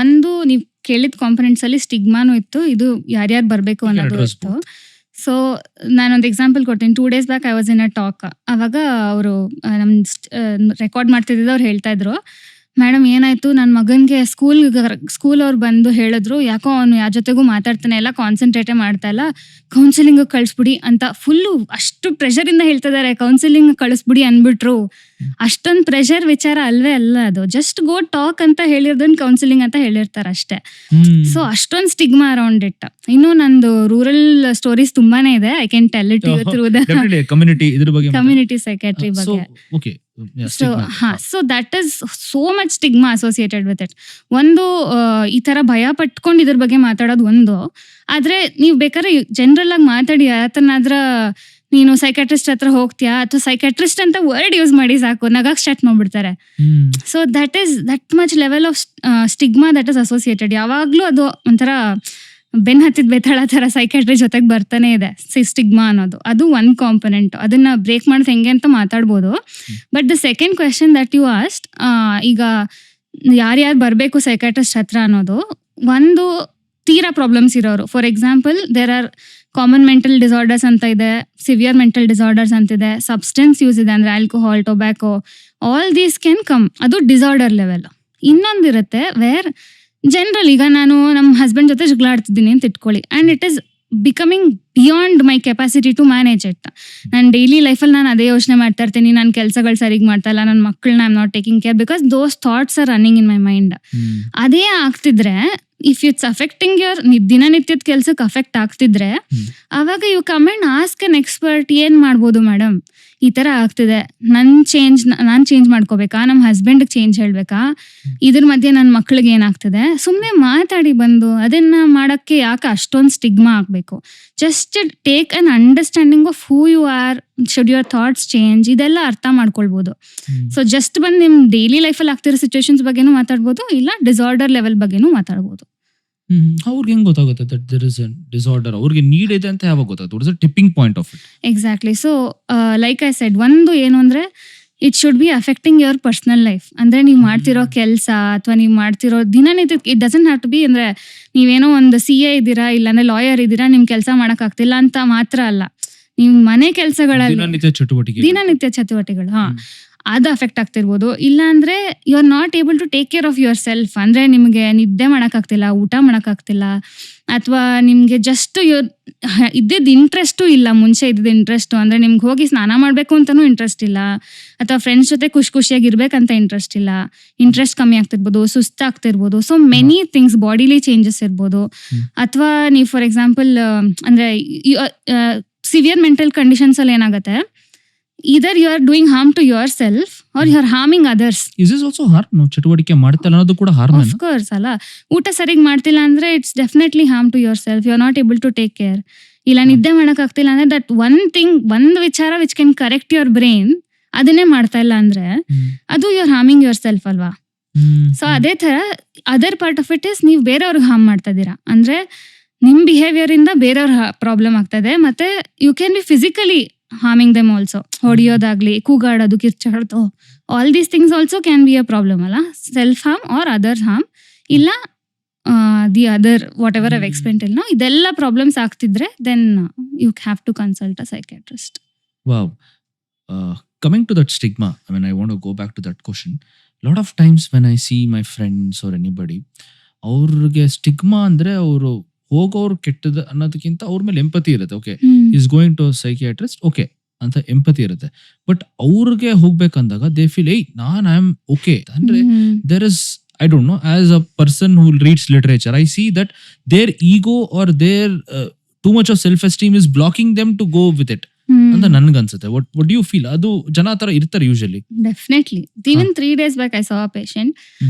[SPEAKER 2] ಒಂದು ನೀವು ಕೇಳಿದ ಕಾಂಪೊನೆಂಟ್ಸ್ ಅಲ್ಲಿ ಸ್ಟಿಗ್ಮಾನು ಇತ್ತು, ಇದು ಯಾರ್ಯಾರು ಬರ್ಬೇಕು ಅನ್ನೋದು ಇತ್ತು. ಸೊ ನಾನೊಂದು ಎಕ್ಸಾಂಪಲ್ ಕೊಡ್ತೀನಿ. 2 days back I was in a talk. ಅವಾಗ ಅವರು ನಮ್ ರೆಕಾರ್ಡ್ ಮಾಡ್ತಿದ್ದ ಅವ್ರು ಹೇಳ್ತಾ ಇದ್ರು, ಮೇಡಮ್ ಏನಾಯ್ತು, ನನ್ನ ಮಗನ್ಗೆ ಸ್ಕೂಲ್ ಅವ್ರು ಬಂದು ಹೇಳಿದ್ರು, ಯಾಕೋ ಅವನು ಯಾರ ಜೊತೆಗೂ ಮಾತಾಡ್ತಾನೆ ಇಲ್ಲ, ಕಾನ್ಸಂಟ್ರೇಟೇ ಮಾಡ್ತಾ ಇಲ್ಲ, ಕೌನ್ಸಿಲಿಂಗ್ ಕಳಿಸ್ಬಿಡಿ ಅಂತ. ಫುಲ್ಲು ಅಷ್ಟು ಪ್ರೆಷರ್ ಇಂದ ಹೇಳ್ತಿದ್ದಾರೆ, ಕೌನ್ಸಿಲಿಂಗ್ ಕಳಿಸ್ಬಿಡಿ ಅನ್ಬಿಟ್ರು. ಅಷ್ಟೊಂದು ಪ್ರೆಷರ್ ವಿಚಾರ ಅಲ್ವೇ ಅಲ್ಲ ಅದು. ಜಸ್ಟ್ ಗೋ ಟಾಕ್ ಅಂತ ಹೇಳಿರೋದನ್ನ ಕೌನ್ಸಿಲಿಂಗ್ ಅಂತ ಹೇಳಿರ್ತಾರೆ ಅಷ್ಟೇ. ಸೊ ಅಷ್ಟೊಂದು ಸ್ಟಿಗ್ಮಾ ಅರೌಂಡ್ ಇಟ್. ಇನ್ನು ನಂದು ರೂರಲ್ ಸ್ಟೋರೀಸ್ ತುಂಬಾನೇ ಇದೆ. I can tell it through the community psychiatry ಬಗ್ಗೆ. So that is so much stigma associated with it. ಒಂದು ಈ ತರ ಭಯ ಪಟ್ಕೊಂಡು ಇದ್ರ ಬಗ್ಗೆ ಮಾತಾಡೋದು ಒಂದು. ಆದ್ರೆ ನೀವು ಬೇಕಾದ್ರೆ ಜನರಲ್ ಆಗಿ ಮಾತಾಡಿ, ಯಾತನಾದ್ರ ನೀನು ಸೈಕಾಟ್ರಿಸ್ಟ್ ಹತ್ರ ಹೋಗ್ತೀಯಾ ಅಥವಾ ಸೈಕಾಟ್ರಿಸ್ಟ್ ಅಂತ ವರ್ಡ್ ಯೂಸ್ ಮಾಡಿ ಸಾಕು, ನಗಕ್ ಸ್ಟಾರ್ಟ್ ಮಾಡ್ಬಿಡ್ತಾರೆ. So that is that much level of stigma that is associated. ಯಾವಾಗ್ಲೂ ಅದು ಒಂಥರ ಬೆನ್ ಹತ್ತಿದ ಬೆತ್ತಳ ತರ ಸೈಕಾಟ್ರಿ ಜೊತೆಗೆ ಬರ್ತಾನೆ ಇದೆ ಸ್ಟಿಗ್ಮಾ ಅನ್ನೋದು. ಅದು ಒಂದು ಕಾಂಪೊನೆಂಟ್. ಅದನ್ನ ಬ್ರೇಕ್ ಮಾಡೋದು ಹೆಂಗೆ ಅಂತ ಮಾತಾಡ್ಬೋದು. But the second question that you asked, ಈಗ ಯಾರ್ಯಾರು ಬರಬೇಕು ಸೈಕಾಟ್ರಿಸ್ಟ್ ಹತ್ರ ಅನ್ನೋದು, ಒಂದು ತೀರಾ ಪ್ರಾಬ್ಲಮ್ಸ್ ಇರೋರು. For example there are common mental disorders ಅಂತ ಇದೆ, ಸಿವಿಯರ್ ಮೆಂಟಲ್ ಡಿಸಾರ್ಡರ್ಸ್ ಅಂತಿದೆ, ಸಬ್ಸ್ಟೆನ್ಸ್ ಯೂಸ್ ಇದೆ ಅಂದ್ರೆ alcohol, tobacco, all these can come. ಅದು ಡಿಸಾರ್ಡರ್ ಲೆವೆಲ್. ಇನ್ನೊಂದಿರುತ್ತೆ ವೇರ್ ಜನರಲ್, ಈಗ ನಾನು ನಮ್ಮ ಹಸ್ಬೆಂಡ್ ಜೊತೆ ಜಗಳ ಆಡ್ತಿದ್ದೀನಿ ಅಂತ ಇಟ್ಕೊಳ್ಳಿ, and it is becoming beyond my capacity to manage it. ನಾನು ಡೈಲಿ ಲೈಫಲ್ಲಿ ನಾನು ಅದೇ ಯೋಚನೆ ಮಾಡ್ತಾ ಇರ್ತೀನಿ, ನನ್ನ ಕೆಲಸಗಳು ಸರಿಗೆ ಮಾಡ್ತಾ ಇಲ್ಲ, ನನ್ನ ಮಕ್ಕಳನ್ನ I am not taking care because those thoughts are running in my mind. ಅದೇ ಆಗ್ತಿದ್ರೆ, ಇಫ್ ಇಟ್ಸ್ ಅಫೆಕ್ಟಿಂಗ್ ಯುವರ್ ದಿನನಿತ್ಯದ ಕೆಲ್ಸಕ್ಕೆ ಅಫೆಕ್ಟ್ ಆಗ್ತಿದ್ರೆ, ಅವಾಗ you come and ask an expert, ಏನ್ ಮಾಡ್ಬೋದು ಮೇಡಮ್, ಈ ತರ ಆಗ್ತಿದೆ, ನಾನು ಚೇಂಜ್ ಮಾಡ್ಕೋಬೇಕಾ, ನಮ್ಮ ಹಸ್ಬೆಂಡ್ಗೆ ಚೇಂಜ್ ಹೇಳ್ಬೇಕಾ, ಇದ್ರ ಮಧ್ಯೆ ನನ್ನ ಮಕ್ಳಿಗೆ ಏನಾಗ್ತಿದೆ, ಸುಮ್ಮನೆ ಮಾತಾಡಿ ಬಂದು ಅದನ್ನ ಮಾಡಕ್ಕೆ ಯಾಕೆ ಅಷ್ಟೊಂದು ಸ್ಟಿಗ್ಮಾ ಆಗ್ಬೇಕು. Just take an understanding of who you are, should your thoughts change, ಇದೆಲ್ಲ ಅರ್ಥ ಮಾಡ್ಕೊಳ್ಬೋದು. ಸೊ ಜಸ್ಟ್ ಬಂದು ನಿಮ್ ಡೈಲಿ ಲೈಫಲ್ಲಿ ಆಗ್ತಿರೋ ಸಿಚುವೇಶನ್ಸ್ ಬಗ್ಗೆನೂ ಮಾತಾಡ್ಬೋದು, ಇಲ್ಲ ಡಿಸಾರ್ಡರ್ ಲೆವೆಲ್ ಬಗ್ಗೆನೂ ಮಾತಾಡ್ಬೋದು.
[SPEAKER 1] ಅವ್ರಿಗೆ ಹೆಂಗ್ ಗೊತ್ತಾಗುತ್ತೆ that there is a disorder, ಅವ್ರಿಗೆ ನೀಡ್ ಇದೆ ಅಂತ ಯಾವಾಗ ಗೊತ್ತಾಗುತ್ತೆ? What is the tipping point of it?
[SPEAKER 2] Exactly. So like I said, ಒಂದು ಏನು ಅಂದ್ರೆ it should be affecting your personal life. ಅಂದ್ರೆ ನೀವು ಮಾಡ್ತಿರೋ ಕೆಲಸ ಅಥವಾ ನೀವು ಮಾಡ್ತಿರೋ ದಿನನಿತ್ಯ, it doesn't have to be ಅಂದ್ರೆ ನೀವೇನೋ ಒಂದು CA ಇದ್ದೀರಾ, ಇಲ್ಲಾಂದ್ರೆ ಲಾಯರ್ ಇದ್ದೀರಾ, ನಿಮ್ ಕೆಲಸ ಮಾಡಕ್ ಆಗ್ತಿಲ್ಲ ಅಂತ ಮಾತ್ರ ಅಲ್ಲ, ನಿಮ್ ಮನೆ ಕೆಲಸಗಳಲ್ಲಿ ದಿನನಿತ್ಯ ಚಟುವಟಿಕೆಗಳು, ಅದು ಅಫೆಕ್ಟ್ ಆಗ್ತಿರ್ಬೋದು. ಇಲ್ಲ ಅಂದ್ರೆ you are not able to take care of yourself, ಅಂದ್ರೆ ನಿಮ್ಗೆ ನಿದ್ದೆ ಮಾಡಕ್ಕಾಗ್ತಿಲ್ಲ, ಊಟ ಮಾಡಕ್ಕಾಗ್ತಿಲ್ಲ, ಅಥವಾ ನಿಮ್ಗೆ ಜಸ್ಟ್ ಇದ್ದಿದ್ದು ಇಂಟ್ರೆಸ್ಟು ಇಲ್ಲ, ಮುಂಚೆ ಇದ್ದಿದ್ದು ಇಂಟ್ರೆಸ್ಟು ಅಂದ್ರೆ ನಿಮ್ಗೆ ಹೋಗಿ ಸ್ನಾನ ಮಾಡ್ಬೇಕು ಅಂತಾನೂ ಇಂಟ್ರೆಸ್ಟ್ ಇಲ್ಲ, ಅಥವಾ ಫ್ರೆಂಡ್ಸ್ ಜೊತೆ ಖುಷಿಯಾಗಿ ಇರ್ಬೇಕಂತ ಇಂಟ್ರೆಸ್ಟ್ ಇಲ್ಲ, ಇಂಟ್ರೆಸ್ಟ್ ಕಮ್ಮಿ ಆಗ್ತಿರ್ಬೋದು, ಸುಸ್ತಾಗ್ತಿರ್ಬೋದು. ಸೊ ಮೆನಿ ಥಿಂಗ್ಸ್, ಬಾಡಿಲಿ ಚೇಂಜಸ್ ಇರ್ಬೋದು. ಅಥವಾ ನೀವು ಫಾರ್ ಎಕ್ಸಾಂಪಲ್ ಅಂದ್ರೆ ಸಿವಿಯರ್ ಮೆಂಟಲ್ ಕಂಡೀಷನ್ಸ್ ಅಲ್ಲಿ ಏನಾಗುತ್ತೆ, either you are doing harm to yourself or you are harming others.
[SPEAKER 1] Is this also harm? No, ಚಟುವಟಿಕೆ ಮಾಡ್ತಿಲ್ಲ ಅನ್ನೋದು ಕೂಡ harm.
[SPEAKER 2] Of course ಅಲ್ಲ, ಊಟ ಸರಿಗ್ ಮಾಡ್ತಿಲ್ಲ ಅಂದ್ರೆ it's definitely harm to yourself. You are not able to take care. ಇಲ್ಲ ನಿದ್ದೆ ಮಾಡಕ್ ಆಗ್ತಿಲ್ಲ ಅಂದ್ರೆ that one thing, ಒಂದು ವಿಚಾರ which can correct your brain, ಅದನ್ನೇ ಮಾಡ್ತಾ ಇಲ್ಲ ಅಂದ್ರೆ ಅದು you are harming yourself ಅಲ್ವಾ. ಸೊ ಅದೇ ತರ other part of it is ನೀವು ಬೇರೆಯವ್ರಿಗೆ ಹಾರ್ಮ್ ಮಾಡ್ತಾ ಇದೀರಾ ಅಂದ್ರೆ ನಿಮ್ ಬಿಹೇವಿಯರ್ ಇಂದ ಬೇರೆಯವ್ರ ಪ್ರಾಬ್ಲಮ್ ಆಗ್ತದೆ. ಮತ್ತೆ you can be physically harming them also. ಹೊಡಿಯೋದಾಗ್ಲಿ, ಕೂಗಾಡೋದು, ಕಿರ್ಚಾಡೋದು, all these things also can be a problem ಅಲ್ಲ. Self harm or other harm, ಇಲ್ಲ the other whatever I've explained till now, ಇದೆಲ್ಲ ಪ್ರಾಬ್ಲಮ್ಸ್ ಆಗ್ತಿದ್ರೆ then you have to consult a psychiatrist.
[SPEAKER 1] Wow. Coming to that stigma, I mean, I want to go back to that question. Lot of times when I see my friends or anybody, ಅವ್ರಿಗೆ ಸ್ಟಿಗ್ಮಾ ಅಂದ್ರೆ ಅವರು ಹೋಗೋರು ಕೆಟ್ಟದ ಅನ್ನೋದಕ್ಕಿಂತ ಅವ್ರ ಮೇಲೆ ಎಂಪತಿ ಇರುತ್ತೆ. Okay, is going to psychiatrist, okay ಅಂತ ಎಂಪತಿ ಇರುತ್ತೆ. ಬಟ್ ಅವ್ರಿಗೆ ಹೋಗ್ಬೇಕಂದಾಗ they feel, I am okay ಅಂದ್ರೆ there is, I don't know, as a person who reads literature, I see that their ego or their too much of self-esteem is blocking them to go with it ಅಂತ ನನ್ಗನ್ಸುತ್ತೆ. what do you feel? ಅದು ಜನ ತರ ಇರ್ತಾರೆ usually.
[SPEAKER 2] Definitely. Even 3 days back I saw a patient.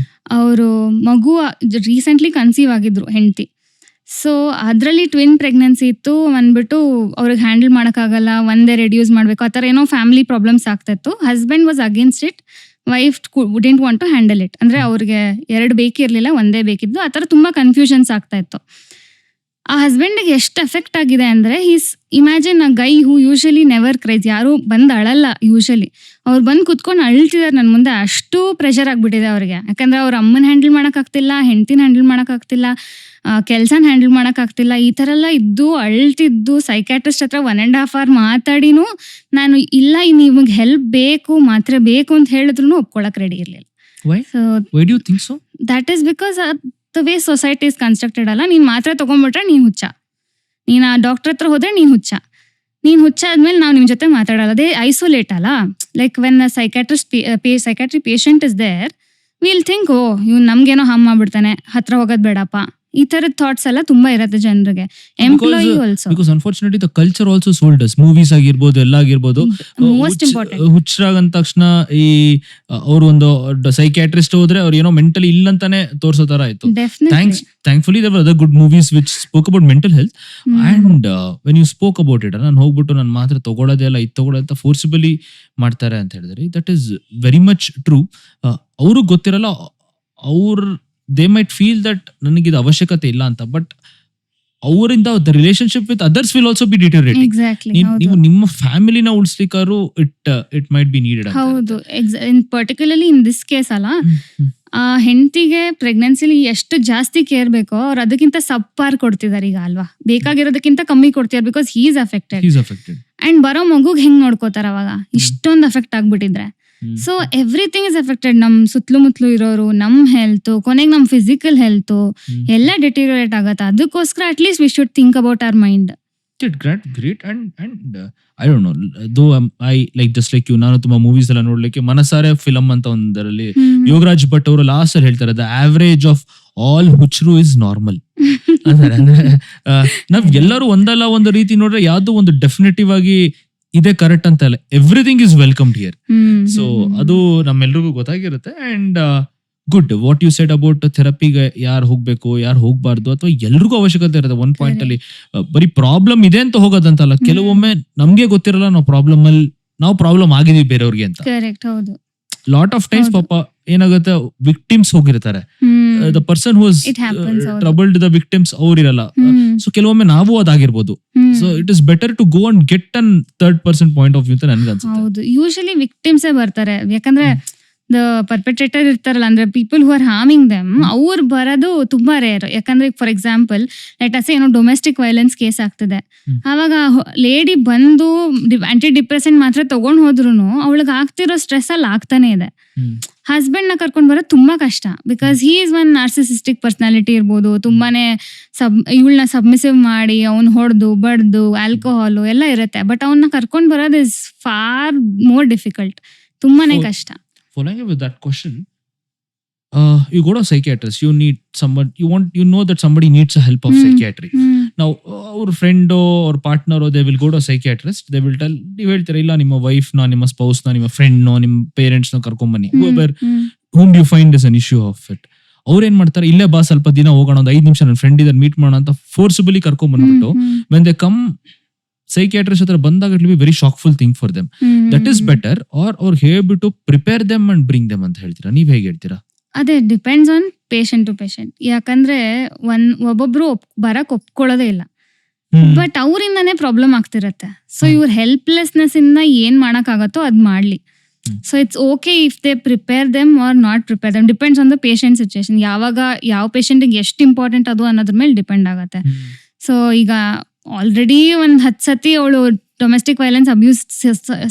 [SPEAKER 2] ಅವರು ಮಗು ರೀಸೆಂಟ್ಲಿ ಕನ್ಸೀವ್ ಆಗಿದ್ರು, ಹೆಂಡತಿ. ಸೊ ಅದರಲ್ಲಿ ಟ್ವಿನ್ ಪ್ರೆಗ್ನೆನ್ಸಿ ಇತ್ತು ಅಂದ್ಬಿಟ್ಟು ಅವ್ರಿಗೆ ಹ್ಯಾಂಡಲ್ ಮಾಡೋಕ್ಕಾಗಲ್ಲ, ಒಂದೇ ರೆಡ್ಯೂಸ್ ಮಾಡಬೇಕು, ಆ ಥರ ಏನೋ ಫ್ಯಾಮಿಲಿ ಪ್ರಾಬ್ಲಮ್ಸ್ ಆಗ್ತಾ ಇತ್ತು. Husband was against it, wife wouldn't want to handle it. ಅಂದರೆ ಅವ್ರಿಗೆ 2 ಬೇಕಿರಲಿಲ್ಲ, ಒಂದೇ ಬೇಕಿದ್ದು. ಆ ಥರ ತುಂಬ ಕನ್ಫ್ಯೂಷನ್ಸ್ ಆಗ್ತಾ ಇತ್ತು. ಆ ಹಸ್ಬೆಂಡಿಗೆ ಎಷ್ಟು ಎಫೆಕ್ಟ್ ಆಗಿದೆ ಅಂದರೆ, ಹೀಸ್ ಇಮ್ಯಾಜಿನ್ ಅ ಗೈ ಹೂ ಯೂಶಲಿ ನೆವರ್ ಕ್ರೈಸ್, ಯಾರು ಬಂದು ಅಳಲ್ಲ ಯೂಶಲಿ, ಅವ್ರು ಬಂದು ಕುತ್ಕೊಂಡು ಅಳ್ತಿದ್ದಾರೆ ನನ್ನ ಮುಂದೆ. ಅಷ್ಟು ಪ್ರೆಷರ್ ಆಗಿಬಿಟ್ಟಿದೆ ಅವ್ರಿಗೆ. ಯಾಕಂದರೆ ಅವ್ರ ಅಮ್ಮನ ಹ್ಯಾಂಡಲ್ ಮಾಡೋಕ್ಕಾಗ್ತಿಲ್ಲ, ಹೆಂಡ್ತಿನ ಹ್ಯಾಂಡಲ್ ಮಾಡೋಕ್ಕಾಗ್ತಿಲ್ಲ, ಕೆಲಸನ ಹ್ಯಾಂಡಲ್ ಮಾಡೋಕ್ಕಾಗ್ತಿಲ್ಲ. ಈ ಥರ ಎಲ್ಲ ಇದ್ದು ಅಳ್ತಿದ್ದು ಸೈಕ್ಯಾಟ್ರಿಸ್ಟ್ ಹತ್ರ 1.5 hour ಮಾತಾಡಿನೂ ನಾನು ಇಲ್ಲ ನಿಮಗೆ ಹೆಲ್ಪ್ ಬೇಕು, ಮಾತ್ರೆ ಬೇಕು ಅಂತ ಹೇಳಿದ್ರು ಒಪ್ಕೊಳಕ್ಕೆ ರೆಡಿ ಇರಲಿಲ್ಲ.
[SPEAKER 1] Why do you think so?
[SPEAKER 2] That is because the way society is constructed ಅಲ್ಲ. ನೀನು ಮಾತ್ರೆ ತೊಗೊಂಡ್ಬಿಟ್ರೆ ನೀನು ಹುಚ್ಚ, ನೀನು ಆ ಡಾಕ್ಟರ್ ಹತ್ರ ಹೋದ್ರೆ ನೀನು ಹುಚ್ಚ, ನೀನು ಹುಚ್ಚ ಆದ್ಮೇಲೆ ನಾವು ನಿಮ್ಮ ಜೊತೆ ಮಾತಾಡಲ್ಲ. ಅದೇ ಐಸೋಲೇಟ್ ಅಲ್ಲ. Like when psychiatry patient is there, will think, oh ಇವ್ನು ನಮ್ಗೇನೋ ಹಾಮ್ ಮಾಡ್ಬಿಡ್ತಾನೆ, ಹತ್ರ ಹೋಗೋದು ಬೇಡಪ್ಪ. ಈ ತರದ ಥಾಟ್ಸ್ ಎಲ್ಲ ತುಂಬಾ ಇರುತ್ತೆ ಜನರಿಗೆ. Employee also,
[SPEAKER 1] because unfortunately the culture also sold us. Movies ಆಗಿರ್ಬೋದು, ಎಲ್ಲ ಆಗಿರ್ಬೋದು,
[SPEAKER 2] ಮೋಸ್ಟ್ ಇಂಪಾರ್ಟೆಂಟ್.
[SPEAKER 1] ಹುಚ್ಚರಾಗಂದ ತಕ್ಷಣ ಈ ಅವ್ರು ಒಂದು ಸೈಕ್ಯಾಟ್ರಿಸ್ಟ್ ಹೋದ್ರೆ ಅವ್ರು ಏನೋ ಮೆಂಟಲಿ ಇಲ್ಲಂತಾನೆ ತೋರ್ಸೋ ತರ ಆಯ್ತು. Thankfully there were other good movies which spoke about mental health. And when you spoke about it, ನಾನು ಹೋಗ್ಬಿಟ್ಟು ನನ್ನ ಮಾತ್ರ ತಗೊಳ್ಳೋದೇ ಇಲ್ಲ, ಇದು ತಗೊಳ್ಳೋದಂತ ಫೋರ್ಸಿಬಲಿ ಮಾಡ್ತಾರೆ ಅಂತ ಹೇಳಿದ್ರಿ. That is very much true. ಅವ್ರಿಗೆ ಗೊತ್ತಿರಲ್ಲ, they might feel that ನನಗಿದು ಅವಶ್ಯಕತೆ ಇಲ್ಲ ಅಂತ. ಬಟ್ ಅವರಿಂದ the relationship with others will also be deteriorating.
[SPEAKER 2] Exactly.
[SPEAKER 1] ನೀವು ನಿಮ್ಮ ಫ್ಯಾಮಿಲಿನ ಉಳಿಸ್ಲಿಕ್ಕಾರು ಇಟ್ ಮೈಟ್ ಬಿ ನೀಡೆಡ್.
[SPEAKER 2] ಹೌದು, ಪರ್ಟಿಕ್ಯುಲರ್ಲಿ ಇನ್ ದಿಸ್ ಕೇಸ್ ಅಲ್ಲ, ಆ ಹೆಂಡತಿಗೆ ಪ್ರೆಗ್ನೆನ್ಸಿಲಿ ಎಷ್ಟು ಜಾಸ್ತಿ ಕೇರ್ ಬೇಕೋ ಅವ್ರು ಅದಕ್ಕಿಂತ ಸಬ್ಪಾರ್ ಕೊಡ್ತಿದಾರೆ ಈಗ ಅಲ್ವಾ, ಬೇಕಾಗಿರೋದಕ್ಕಿಂತ ಕಮ್ಮಿ ಕೊಡ್ತಿದಾರೆ because he is affected. And ಬರೋ ಮಗುಗ್ ಹೆಂಗ್ ನೋಡ್ಕೋತಾರ ಅವಾಗ ಇಷ್ಟೊಂದು ಅಫೆಕ್ಟ್ ಆಗ್ಬಿಟ್ಟಿದ್ರೆ. So everything is affected. ನಮ್ ಸುತ್ತಲೂ ಇರೋರು, ನಮ್ ಹೆಲ್ತ್, ಕೊನೆಗೆ ನಮ್ ಫಿಸಿಕಲ್ ಹೆಲ್ತ್ ಎಲ್ಲ ಡಿಟೀರಿಯರೇಟ್ ಆಗತ್ತೆ. ಅದಕ್ಕೋಸ್ಕರ at least we should think about our mind.
[SPEAKER 1] Great and I don't know, though I like just like you, ನಾನು ತುಂಬಾ ಮೂವೀಸ್ ಎಲ್ಲ ನೋಡ್ಲಿಕ್ಕೆ ಮನಸಾರೆ ಫಿಲಂ ಅಂತ ಒಂದರಲ್ಲಿ ಯೋಗರಾಜ್ ಭಟ್ ಅವರು ಲಾಸ್ಟ್ ಅಲ್ಲಿ ಹೇಳ್ತಾರೆ, ದ ಆವರೇಜ್ ಆಫ್ ಆಲ್ ಹುಚ್ಚರು ಇಸ್ ನಾರ್ಮಲ್ ಅಂದ್ರೆ ನಾವ್ ಎಲ್ಲರೂ ಒಂದಲ್ಲ ಒಂದು ರೀತಿ ನೋಡ್ರೆ ಯಾವ್ದು ಒಂದು ಡೆಫಿನೆಟಿವ್ ಆಗಿ ಇದೇ ಕರೆಕ್ಟ್ ಅಂತ ಅಲ್ಲ, everything is welcomed here. So ಅದು ನಮ್ಮೆಲ್ರಿಗೂ ಗೊತ್ತಾಗಿರುತ್ತೆ. And good what you said about ಥೆರಪಿಗೆ ಯಾರು ಹೋಗ್ಬೇಕು ಯಾರು ಹೋಗ್ಬಾರ್ದು, ಅಥವಾ ಎಲ್ರಿಗೂ ಅವಶ್ಯಕತೆ ಇರುತ್ತೆ. ಒಂದ್ ಪಾಯಿಂಟ್ ಅಲ್ಲಿ ಬರೀ ಪ್ರಾಬ್ಲಮ್ ಇದೆ ಅಂತ ಹೋಗೋದಂತಲ್ಲ, ಕೆಲವೊಮ್ಮೆ ನಮ್ಗೆ ಗೊತ್ತಿರಲ್ಲ ನಾವು ಪ್ರಾಬ್ಲಮ್ ಆಗಿದೀವಿ ಬೇರೆಯವ್ರಿಗೆ ಅಂತ. ಲಾಟ್ ಆಫ್ ಟೈಮ್ಸ್ ಪಾಪ ಏನಾಗುತ್ತೆ, ವಿಕ್ಟಿಮ್ಸ್ ಹೋಗಿರ್ತಾರೆ, the person who is troubled the victims ಅವ್ರಿರಲ್ಲ. ಸೊ ಕೆಲವೊಮ್ಮೆ ನಾವು ಅದಾಗಿರ್ಬೋದು. So it is better to go and get an third person point of view ಅಂತ ನನ್ಗೆ ಅನ್ಸುತ್ತೆ.
[SPEAKER 2] ಹೌದು, ಯೂಶಲಿ ವಿಕ್ಟಿಮ್ಸ್ ಬರ್ತಾರೆ, ಯಾಕಂದ್ರೆ ದ ಪರ್ಪೆಟ್ರೇಟರ್ ಇರ್ತಾರಲ್ಲ, ಅಂದ್ರೆ people who are harming them, ಅವ್ರು ಬರೋದು ತುಂಬಾ ರೇರ್. ಯಾಕಂದ್ರೆ ಫಾರ್ ಎಕ್ಸಾಂಪಲ್ ಲೆಟ್ ಅಸ್ ಸೇ ಏನೋ ಡೊಮೆಸ್ಟಿಕ್ ವೈಲೆನ್ಸ್ ಕೇಸ್ ಆಗ್ತಿದೆ, ಆವಾಗ ಲೇಡಿ ಬಂದು ಆಂಟಿ ಡಿಪ್ರೆಸೆಂಟ್ ಮಾತ್ರ ತಗೊಂಡ್ ಹೋದ್ರು ಅವಳಿಗೆ ಆಗ್ತಿರೋ ಸ್ಟ್ರೆಸ್ ಅಲ್ಲಿ ಆಗ್ತಾನೆ ಇದೆ. ಹಸ್ಬೆಂಡ್ ನ ಕರ್ಕೊಂಡ್ ಬರೋದು ತುಂಬಾ ಕಷ್ಟ, because he is one narcissistic personality ಇರ್ಬೋದು, ತುಂಬಾನೇ ಇವಳನ್ನ ಸಬ್ಮಿಸಿವ್ ಮಾಡಿ ಅವ್ನ್ ಹೊಡೆದು ಬಡ್ದು ಆಲ್ಕೋಹಾಲು ಎಲ್ಲ ಇರುತ್ತೆ. ಬಟ್ ಅವನ್ನ ಕರ್ಕೊಂಡ್ ಬರೋದು ಇಸ್ ಫಾರ್ ಮೋರ್ ಡಿಫಿಕಲ್ಟ್, ತುಂಬಾನೇ ಕಷ್ಟ.
[SPEAKER 1] Following up with that question, you go to a psychiatrist, you need someone, you know that somebody needs a help of psychiatry. Now our friend or partner or they will go to a psychiatrist, they will tell, ನೀವು ಹೇಳ್ತೀರಾ ಇಲ್ಲ ನಿಮ್ಮ ವೈಫ್ ನ ನಿಮ್ಮ ಸ್ಪೌಸ್ ನ ನಿಮ್ಮ ಫ್ರೆಂಡ್ ನೋ ನಿಮ್ಮ ಪೇರೆಂಟ್ಸ್ ನ ಕರ್ಕೊಂಡ್ ಬನ್ನಿ, whom you find is an issue of it. ಅವ್ರು ಏನ್ ಮಾಡ್ತಾರೆ, ಇಲ್ಲೇ ಬಾ ಸ್ವಲ್ಪ ದಿನ ಹೋಗೋಣ, ಒಂದು 5 ನಿಮಿಷ ನನ್ನ ಫ್ರೆಂಡ್ ಇದನ್ನ ಮೀಟ್ ಮಾಡೋಣ ಅಂತ ಫೋರ್ಸಿಬಲಿ ಕರ್ಕೊಂಡ್ ಬಂದ್ಬಿಟ್ಟು when they come ಸೈಕಿಯಾಟ್ರಿಸ್ಟ್ ಹತ್ರ ಬಂದಾಗ it will be very shockful thing for them. That is better ಅವ್ರು ಹೇಳ್ಬಿಟ್ಟು prepare them and bring them ಅಂತ ಹೇಳ್ತೀರಾ, ನೀವ್ ಹೇಗೆ ಹೇಳ್ತೀರಾ?
[SPEAKER 2] ಅದೇ depends on patient to patient. ಯಾಕಂದ್ರೆ ಒಬ್ಬೊಬ್ರು ಬರಕ್ ಒಪ್ಕೊಳ್ಳೋದೇ ಇಲ್ಲ, ಬಟ್ ಅವರಿಂದಾನೇ ಪ್ರಾಬ್ಲಮ್ ಆಗ್ತಿರತ್ತೆ. ಸೊ ಇವ್ರ ಹೆಲ್ಪ್ಲೆಸ್ನೆಸ್ ಇಂದ ಏನ್ ಮಾಡಕ್ ಆಗತ್ತೋ ಅದ್ ಮಾಡ್ಲಿ. So it's okay if they prepare them or not prepare them, depends on the patient situation. ಯಾವಾಗ ಯಾವ ಪೇಷಂಟ್ಗೆ ಎಷ್ಟು ಇಂಪಾರ್ಟೆಂಟ್ ಅದು ಅನ್ನೋದ್ರ ಮೇಲೆ ಡಿಪೆಂಡ್ ಆಗತ್ತೆ. ಸೊ ಈಗ ಆಲ್ರೆಡಿ 10 ಸತಿ ಅವಳು ಡೊಮೆಸ್ಟಿಕ್ ವೈಲೆನ್ಸ್ ಅಬ್ಯೂಸ್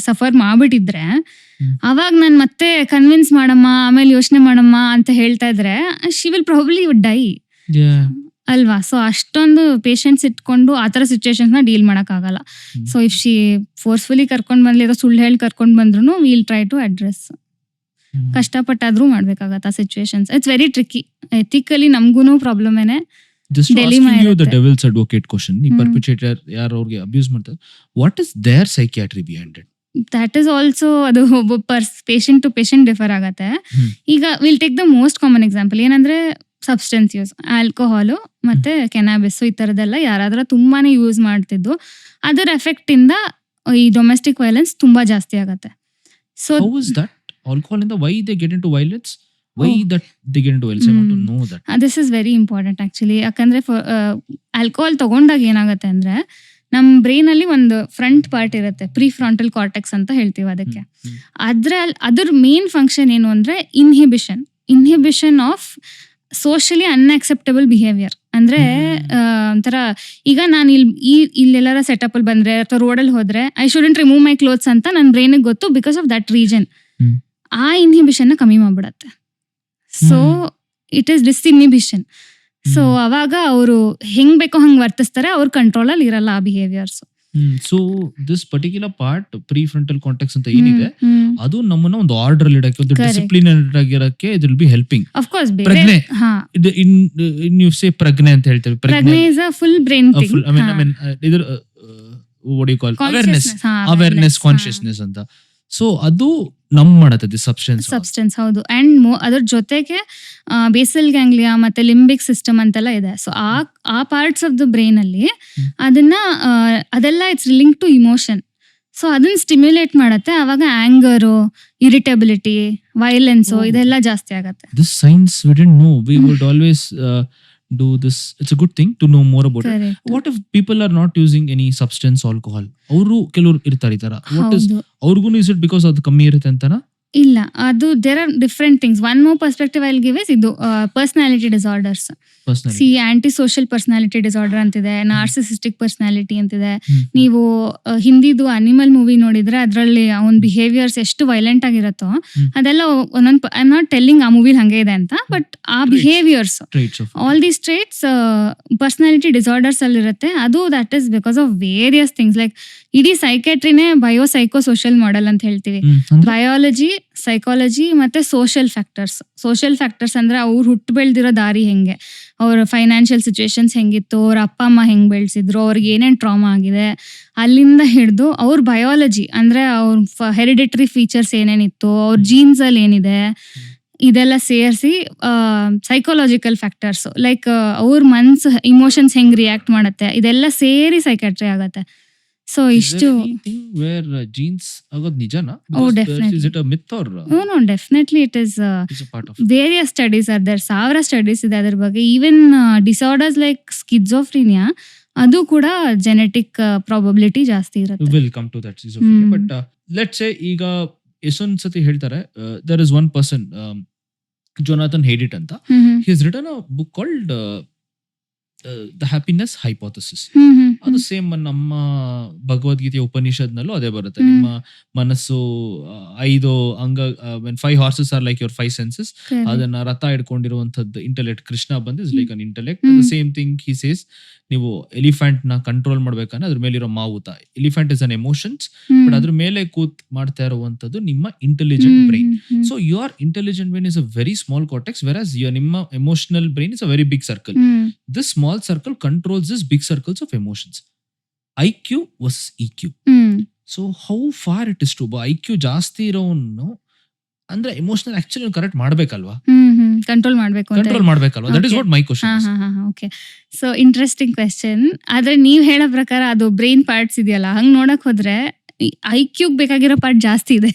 [SPEAKER 2] ಸಫರ್ ಮಾಡ್ಬಿಟ್ಟಿದ್ರೆ ಅವಾಗ ನಾನು ಮತ್ತೆ ಕನ್ವಿನ್ಸ್ ಮಾಡಮ್ಮ ಆಮೇಲೆ ಯೋಚನೆ ಮಾಡಮ್ಮ ಅಂತ ಹೇಳ್ತಾ ಇದ್ರೆ ಶಿ ವಿಲ್ ಪ್ರಾಬಬ್ಲಿ ಡೈ ಅಲ್ವಾ. ಸೊ ಅಷ್ಟೊಂದು ಪೇಷಂಟ್ಸ್ ಇಟ್ಕೊಂಡು ಆತರ ಸಿಚುಯೇಷನ್ಸ್ ನ ಡೀಲ್ ಮಾಡಕ್ ಆಗಲ್ಲ. ಸೊ ಇಫ್ ಶಿ ಫೋರ್ಸ್ಫುಲಿ ಕರ್ಕೊಂಡ್ ಬಂದ್ಲಿ ಅಥವಾ ಸುಳ್ಳು ಹೇಳಿ ಕರ್ಕೊಂಡ್ ಬಂದ್ರು ವಿಲ್ ಟ್ರೈ ಟು ಅಡ್ರೆಸ್. ಕಷ್ಟಪಟ್ಟಾದ್ರೂ ಮಾಡ್ಬೇಕಾಗತ್ತ ಆ situations. It's very tricky, ethically ನಮ್ಗೂನು ಪ್ರಾಬ್ಲಮ್ ಏನೇ.
[SPEAKER 1] Just asking you the devil's advocate question, ಈ perpetrator ಯಾರು ಅವ್ರಿಗೆ ಅಬ್ಯೂಸ್ ಮಾಡ್ತಾರೆ, what is their psychiatry behind it?
[SPEAKER 2] That is also ಅದು ಪೇಷಂಟ್ ಟು ಪೇಷಂಟ್ ಡಿಫರ್ ಆಗತ್ತೆ. ಈಗ will take the most common example ಏನಂದ್ರೆ ಸಬ್ಸ್ಟೆನ್ಸ್ ಯೂಸ್, ಆಲ್ಕೋಹಾಲು ಮತ್ತೆ ಕೆನಾಬಿಸ್, ಈ ತರದೆಲ್ಲ ಯಾರಾದ್ರೂ ತುಂಬಾನೇ ಯೂಸ್ ಮಾಡ್ತಿದ್ದು ಅದರ ಎಫೆಕ್ಟ್ ಇಂದ ಈ ಡೊಮೆಸ್ಟಿಕ್ ವೈಲೆನ್ಸ್ ತುಂಬಾ ಜಾಸ್ತಿ ಆಗತ್ತೆ. So
[SPEAKER 1] how is that alcohol in the why they get into violence? Why that they get into violence? I want to know that.
[SPEAKER 2] This is very important actually. ಯಾಕಂದ್ರೆ ಆಲ್ಕೋಹಾಲ್ ತಗೊಂಡಾಗ ಏನಾಗತ್ತೆ ಅಂದ್ರೆ ನಮ್ ಬ್ರೈನ್ ಅಲ್ಲಿ ಒಂದು ಫ್ರಂಟ್ ಪಾರ್ಟ್ ಇರುತ್ತೆ, ಪ್ರೀ ಫ್ರಾಂಟಲ್ ಕಾರ್ಟೆಕ್ಸ್ ಅಂತ ಹೇಳ್ತೀವಿ ಅದಕ್ಕೆ. ಅದ್ರ ಮೇನ್ ಫಂಕ್ಷನ್ ಏನು ಅಂದ್ರೆ inhibition of socially unacceptable behaviour. ಅಂದ್ರೆ ಒಂಥರ ಈಗ ನಾನು ಇಲ್ಲೆಲ್ಲಾರ ಸೆಟಪ್ ಅಲ್ಲಿ ಬಂದ್ರೆ ಅಥವಾ ರೋಡಲ್ಲಿ ಹೋದ್ರೆ I shouldn't remove my clothes ಅಂತ ನನ್ನ ಬ್ರೈನಿಗೆ ಗೊತ್ತು, ಬಿಕಾಸ್ ಆಫ್ ದಟ್ ರೀಜನ್. ಆ ಇನ್ಹಿಬಿಷನ್ ನ ಕಮ್ಮಿ ಮಾಡ್ಬಿಡತ್ತೆ. So it is disinhibition. So ಅವಾಗ ಅವರು ಹೆಂಗ್ ಬೇಕೋ ಹಂಗ್ ವರ್ತಿಸ್ತಾರೆ, ಅವ್ರ ಕಂಟ್ರೋಲ್ ಅಲ್ಲಿ ಇರಲ್ಲ ಆ behaviours.
[SPEAKER 1] So this particular part prefrontal cortex ಅಂತ ಏನಿದೆ ಅದು ನಮ್ಮನ್ನ ಒಂದು ಆರ್ಡರ್ ಅಲ್ಲಿ ಇಡಕ್ಕೆ, ಒಂದು ಡಿಸಿಪ್ಲಿನ್ ಆಗಿರಕ್ಕೆ it will be helping.
[SPEAKER 2] Of course
[SPEAKER 1] ಪ್ರಜ್ಞೆ, ಇನ್ ಯು ಸೇ ಪ್ರಜ್ಞೆ ಅಂತ ಹೇಳ್ತೇವೆ.
[SPEAKER 2] ಪ್ರಜ್ಞೆ is a full brain thing.
[SPEAKER 1] I mean ಇದ್ರ what you call awareness consciousness ಅಂತ. ಸೊ ಅದು ನಮ್ ಮಾಡತ್ತೆ ಸಬ್ಸ್ಟೆನ್ಸ್. ಹೌದು. ಅಂಡ್ ಅದ್ರ ಜೊತೆಗೆ ಬೇಸಲ್ ಗ್ಯಾಂಗ್ಲಿಯಾ ಮತ್ತೆ ಲಿಂಬಿಕ್ ಸಿಸ್ಟಮ್ ಅಂತೆಲ್ಲ ಇದೆ. ಸೊ ಆ ಪಾರ್ಟ್ಸ್ ಆಫ್ ದ ಬ್ರೈನ್ ಅಲ್ಲಿ ಅದೆಲ್ಲ it's link to emotion. So ಅದನ್ನ ಸ್ಟಿಮ್ಯುಲೇಟ್ ಮಾಡತ್ತೆ. ಅವಾಗ ಆಂಗರು, ಇರಿಟಬಿಲಿಟಿ, ವೈಲೆನ್ಸ್ ಇದೆಲ್ಲ ಜಾಸ್ತಿ ಆಗತ್ತೆ. This science we didn't know. We would always do this. It's a good thing to know more about it.
[SPEAKER 2] Correct.
[SPEAKER 1] What if people are not using any substance, alcohol? ಅವರು ಕೆಲವರು ಇರ್ತಾರೆ ಈ ತರ. What is
[SPEAKER 2] ಹೌದು.
[SPEAKER 1] ಅವ್ರಿಗೂ is it because ಅದು ಕಮ್ಮಿ ಇರುತ್ತೆ ಅಂತನಾ?
[SPEAKER 2] ಇಲ್ಲ, ಅದು there are different things. One more perspective I'll give is ಇದು personality disorders.
[SPEAKER 1] Personally.
[SPEAKER 2] See anti social personality disorder ಅಂತಿದೆ, ನಾರ್ಸಿಸಿಸ್ಟಿಕ್ ಪರ್ಸನಾಲಿಟಿ ಅಂತಿದೆ. ನೀವು ಹಿಂದಿದು ಅನಿಮಲ್ ಮೂವಿ ನೋಡಿದ್ರೆ ಅದರಲ್ಲಿ ಅವನ ಬಿಹೇವಿಯರ್ಸ್ ಎಷ್ಟು ವೈಲೆಂಟ್ ಆಗಿರತ್ತೋ ಅದೆಲ್ಲ ಒಂದೊಂದು, ಐ ಆಮ್ ನಾಟ್ ಟೆಲ್ಲಿಂಗ್ ಆ ಮೂವಿಲಿ ಹಂಗೆ ಇದೆ ಅಂತ, ಬಟ್ ಆ behaviours
[SPEAKER 1] Traits of
[SPEAKER 2] all these traits personality disorders ಅಲ್ಲಿ ಇರುತ್ತೆ. ಅದು that is because of various things. Like ಇಡೀ ಸೈಕೆಟ್ರಿನೇ ಬಯೋಸೈಕೋ ಸೋಷಿಯಲ್ ಮಾಡೆಲ್ ಅಂತ ಹೇಳ್ತೀವಿ. ಬಯಾಲಜಿ, ಸೈಕಾಲಜಿ ಮತ್ತೆ ಸೋಷಿಯಲ್ ಫ್ಯಾಕ್ಟರ್ಸ್. ಸೋಷಿಯಲ್ ಫ್ಯಾಕ್ಟರ್ಸ್ ಅಂದ್ರೆ ಅವ್ರು ಹುಟ್ಟು ಬೆಳೆದಿರೋ ದಾರಿ ಹೆಂಗೆ, ಅವ್ರ ಫೈನಾನ್ಷಿಯಲ್ ಸಿಚುವೇಶನ್ಸ್ ಹೆಂಗಿತ್ತು, ಅವ್ರ ಅಪ್ಪ ಅಮ್ಮ ಹೆಂಗ್ ಬೆಳೆಸಿದ್ರು, ಅವ್ರಿಗೆ ಏನೇನ್ ಟ್ರಾಮಾ ಆಗಿದೆ, ಅಲ್ಲಿಂದ ಹಿಡಿದು ಅವ್ರ ಬಯಾಲಜಿ ಅಂದ್ರೆ ಅವ್ರ ಹೆರಿಡಿಟರಿ ಫೀಚರ್ಸ್ ಏನೇನಿತ್ತು, ಅವ್ರ ಜೀನ್ಸ್ ಅಲ್ಲಿ ಏನಿದೆ, ಇದೆಲ್ಲ ಸೇರಿಸಿ ಸೈಕಾಲಜಿಕಲ್ ಫ್ಯಾಕ್ಟರ್ಸ್ ಲೈಕ್ ಅವ್ರ ಮನ್ಸ್ ಇಮೋಷನ್ಸ್ ಹೆಂಗ್ ರಿಯಾಕ್ಟ್ ಮಾಡುತ್ತೆ, ಇದೆಲ್ಲ ಸೇರಿ ಸೈಕಾಟ್ರಿ ಆಗತ್ತೆ. ಸೊ ಇಷ್ಟು
[SPEAKER 1] where genes ಆಗೋದು ನಿಜನಾ?
[SPEAKER 2] Oh, definitely.
[SPEAKER 1] Is it a myth or
[SPEAKER 2] no definitely it is
[SPEAKER 1] is a part of
[SPEAKER 2] various studies are there. ಸಾವಿರ ಸ್ಟಡೀಸ್ ಇದೆ ಅದ್ರ ಬಗ್ಗೆ. ಈವನ್ ಡಿಸಾರ್ಡರ್ಸ್ ಲೈಕ್ ಸ್ಕಿಜೋಫ್ರೀನಿಯಾ ಅದು ಕೂಡ ಜೆನೆಟಿಕ್ ಪ್ರಾಬಬಿಲಿಟಿ ಜಾಸ್ತಿ ಇರುತ್ತೆ.
[SPEAKER 1] will come to that schizophrenia. But let's say ಈಗ ಎಷ್ಟೊಂದ್ ಸತಿ ಹೇಳ್ತಾರೆ there is one person Jonathan Haidt ಅಂತ, he has written a book called The Happiness Hypothesis. ಅದು ಸೇಮ್ ನಮ್ಮ ಭಗವದ್ಗೀತೆಯ ಉಪನಿಷತ್ನಲ್ಲೂ ಅದೇ ಬರುತ್ತೆ. ನಿಮ್ಮ ಮನಸ್ಸು 5 ಅಂಗ, 5 horses are like your 5 senses. ಅದನ್ನ ರಥ ಹಿಡ್ಕೊಂಡಿರುವಂತದ್ದು ಇಂಟೆಲೆಕ್ಟ್. ಕೃಷ್ಣ ಬಂದು is like an intellect. Same thing he says, ನೀವು ಎಲಿಫೆಂಟ್ ನ ಕಂಟ್ರೋಲ್ ಮಾಡ್ಬೇಕಂದ್ರೆ ಅದ್ರ ಮೇಲಿರೋ ಮಾವುತ. Elephant is an emotions, but ಅದ್ರ ಮೇಲೆ ಕೂತ್ ಮಾಡ್ತಾ ಇರುವಂತದ್ದು ನಿಮ್ಮ intelligent brain. So your intelligent brain is a very small cortex, versus ನಿಮ್ಮ emotional brain is a very big circle. This small circle controls this big circles of emotions. IQ versus EQ. So how far it is true? IQ ಜಾಸ್ತಿ ಇರೋನು ಅಂದ್ರೆ ಎಮೋಷನಲ್ ಆಕ್ಚುಲಿ ಕರೆಕ್ಟ್ ಮಾಡ್ಬೇಕಲ್ವಾ,
[SPEAKER 2] ಕಂಟ್ರೋಲ್ ಮಾಡ್ಬೇಕಲ್ವಾ?
[SPEAKER 1] That is what my question.
[SPEAKER 2] Okay, so interesting question. ಆದ್ರೆ ನೀವ್ ಹೇಳೋ ಪ್ರಕಾರ ಅದು ಬ್ರೈನ್ ಪಾರ್ಟ್ಸ್ ಇದೆಯಲ್ಲ, ಹಂಗ್ ನೋಡಕ್ ಹೋದ್ರೆ ಐಕ್ಯೂಗ್ ಬೇಕಾಗಿರೋ ಪಾರ್ಟ್ ಜಾಸ್ತಿ ಇದೆ,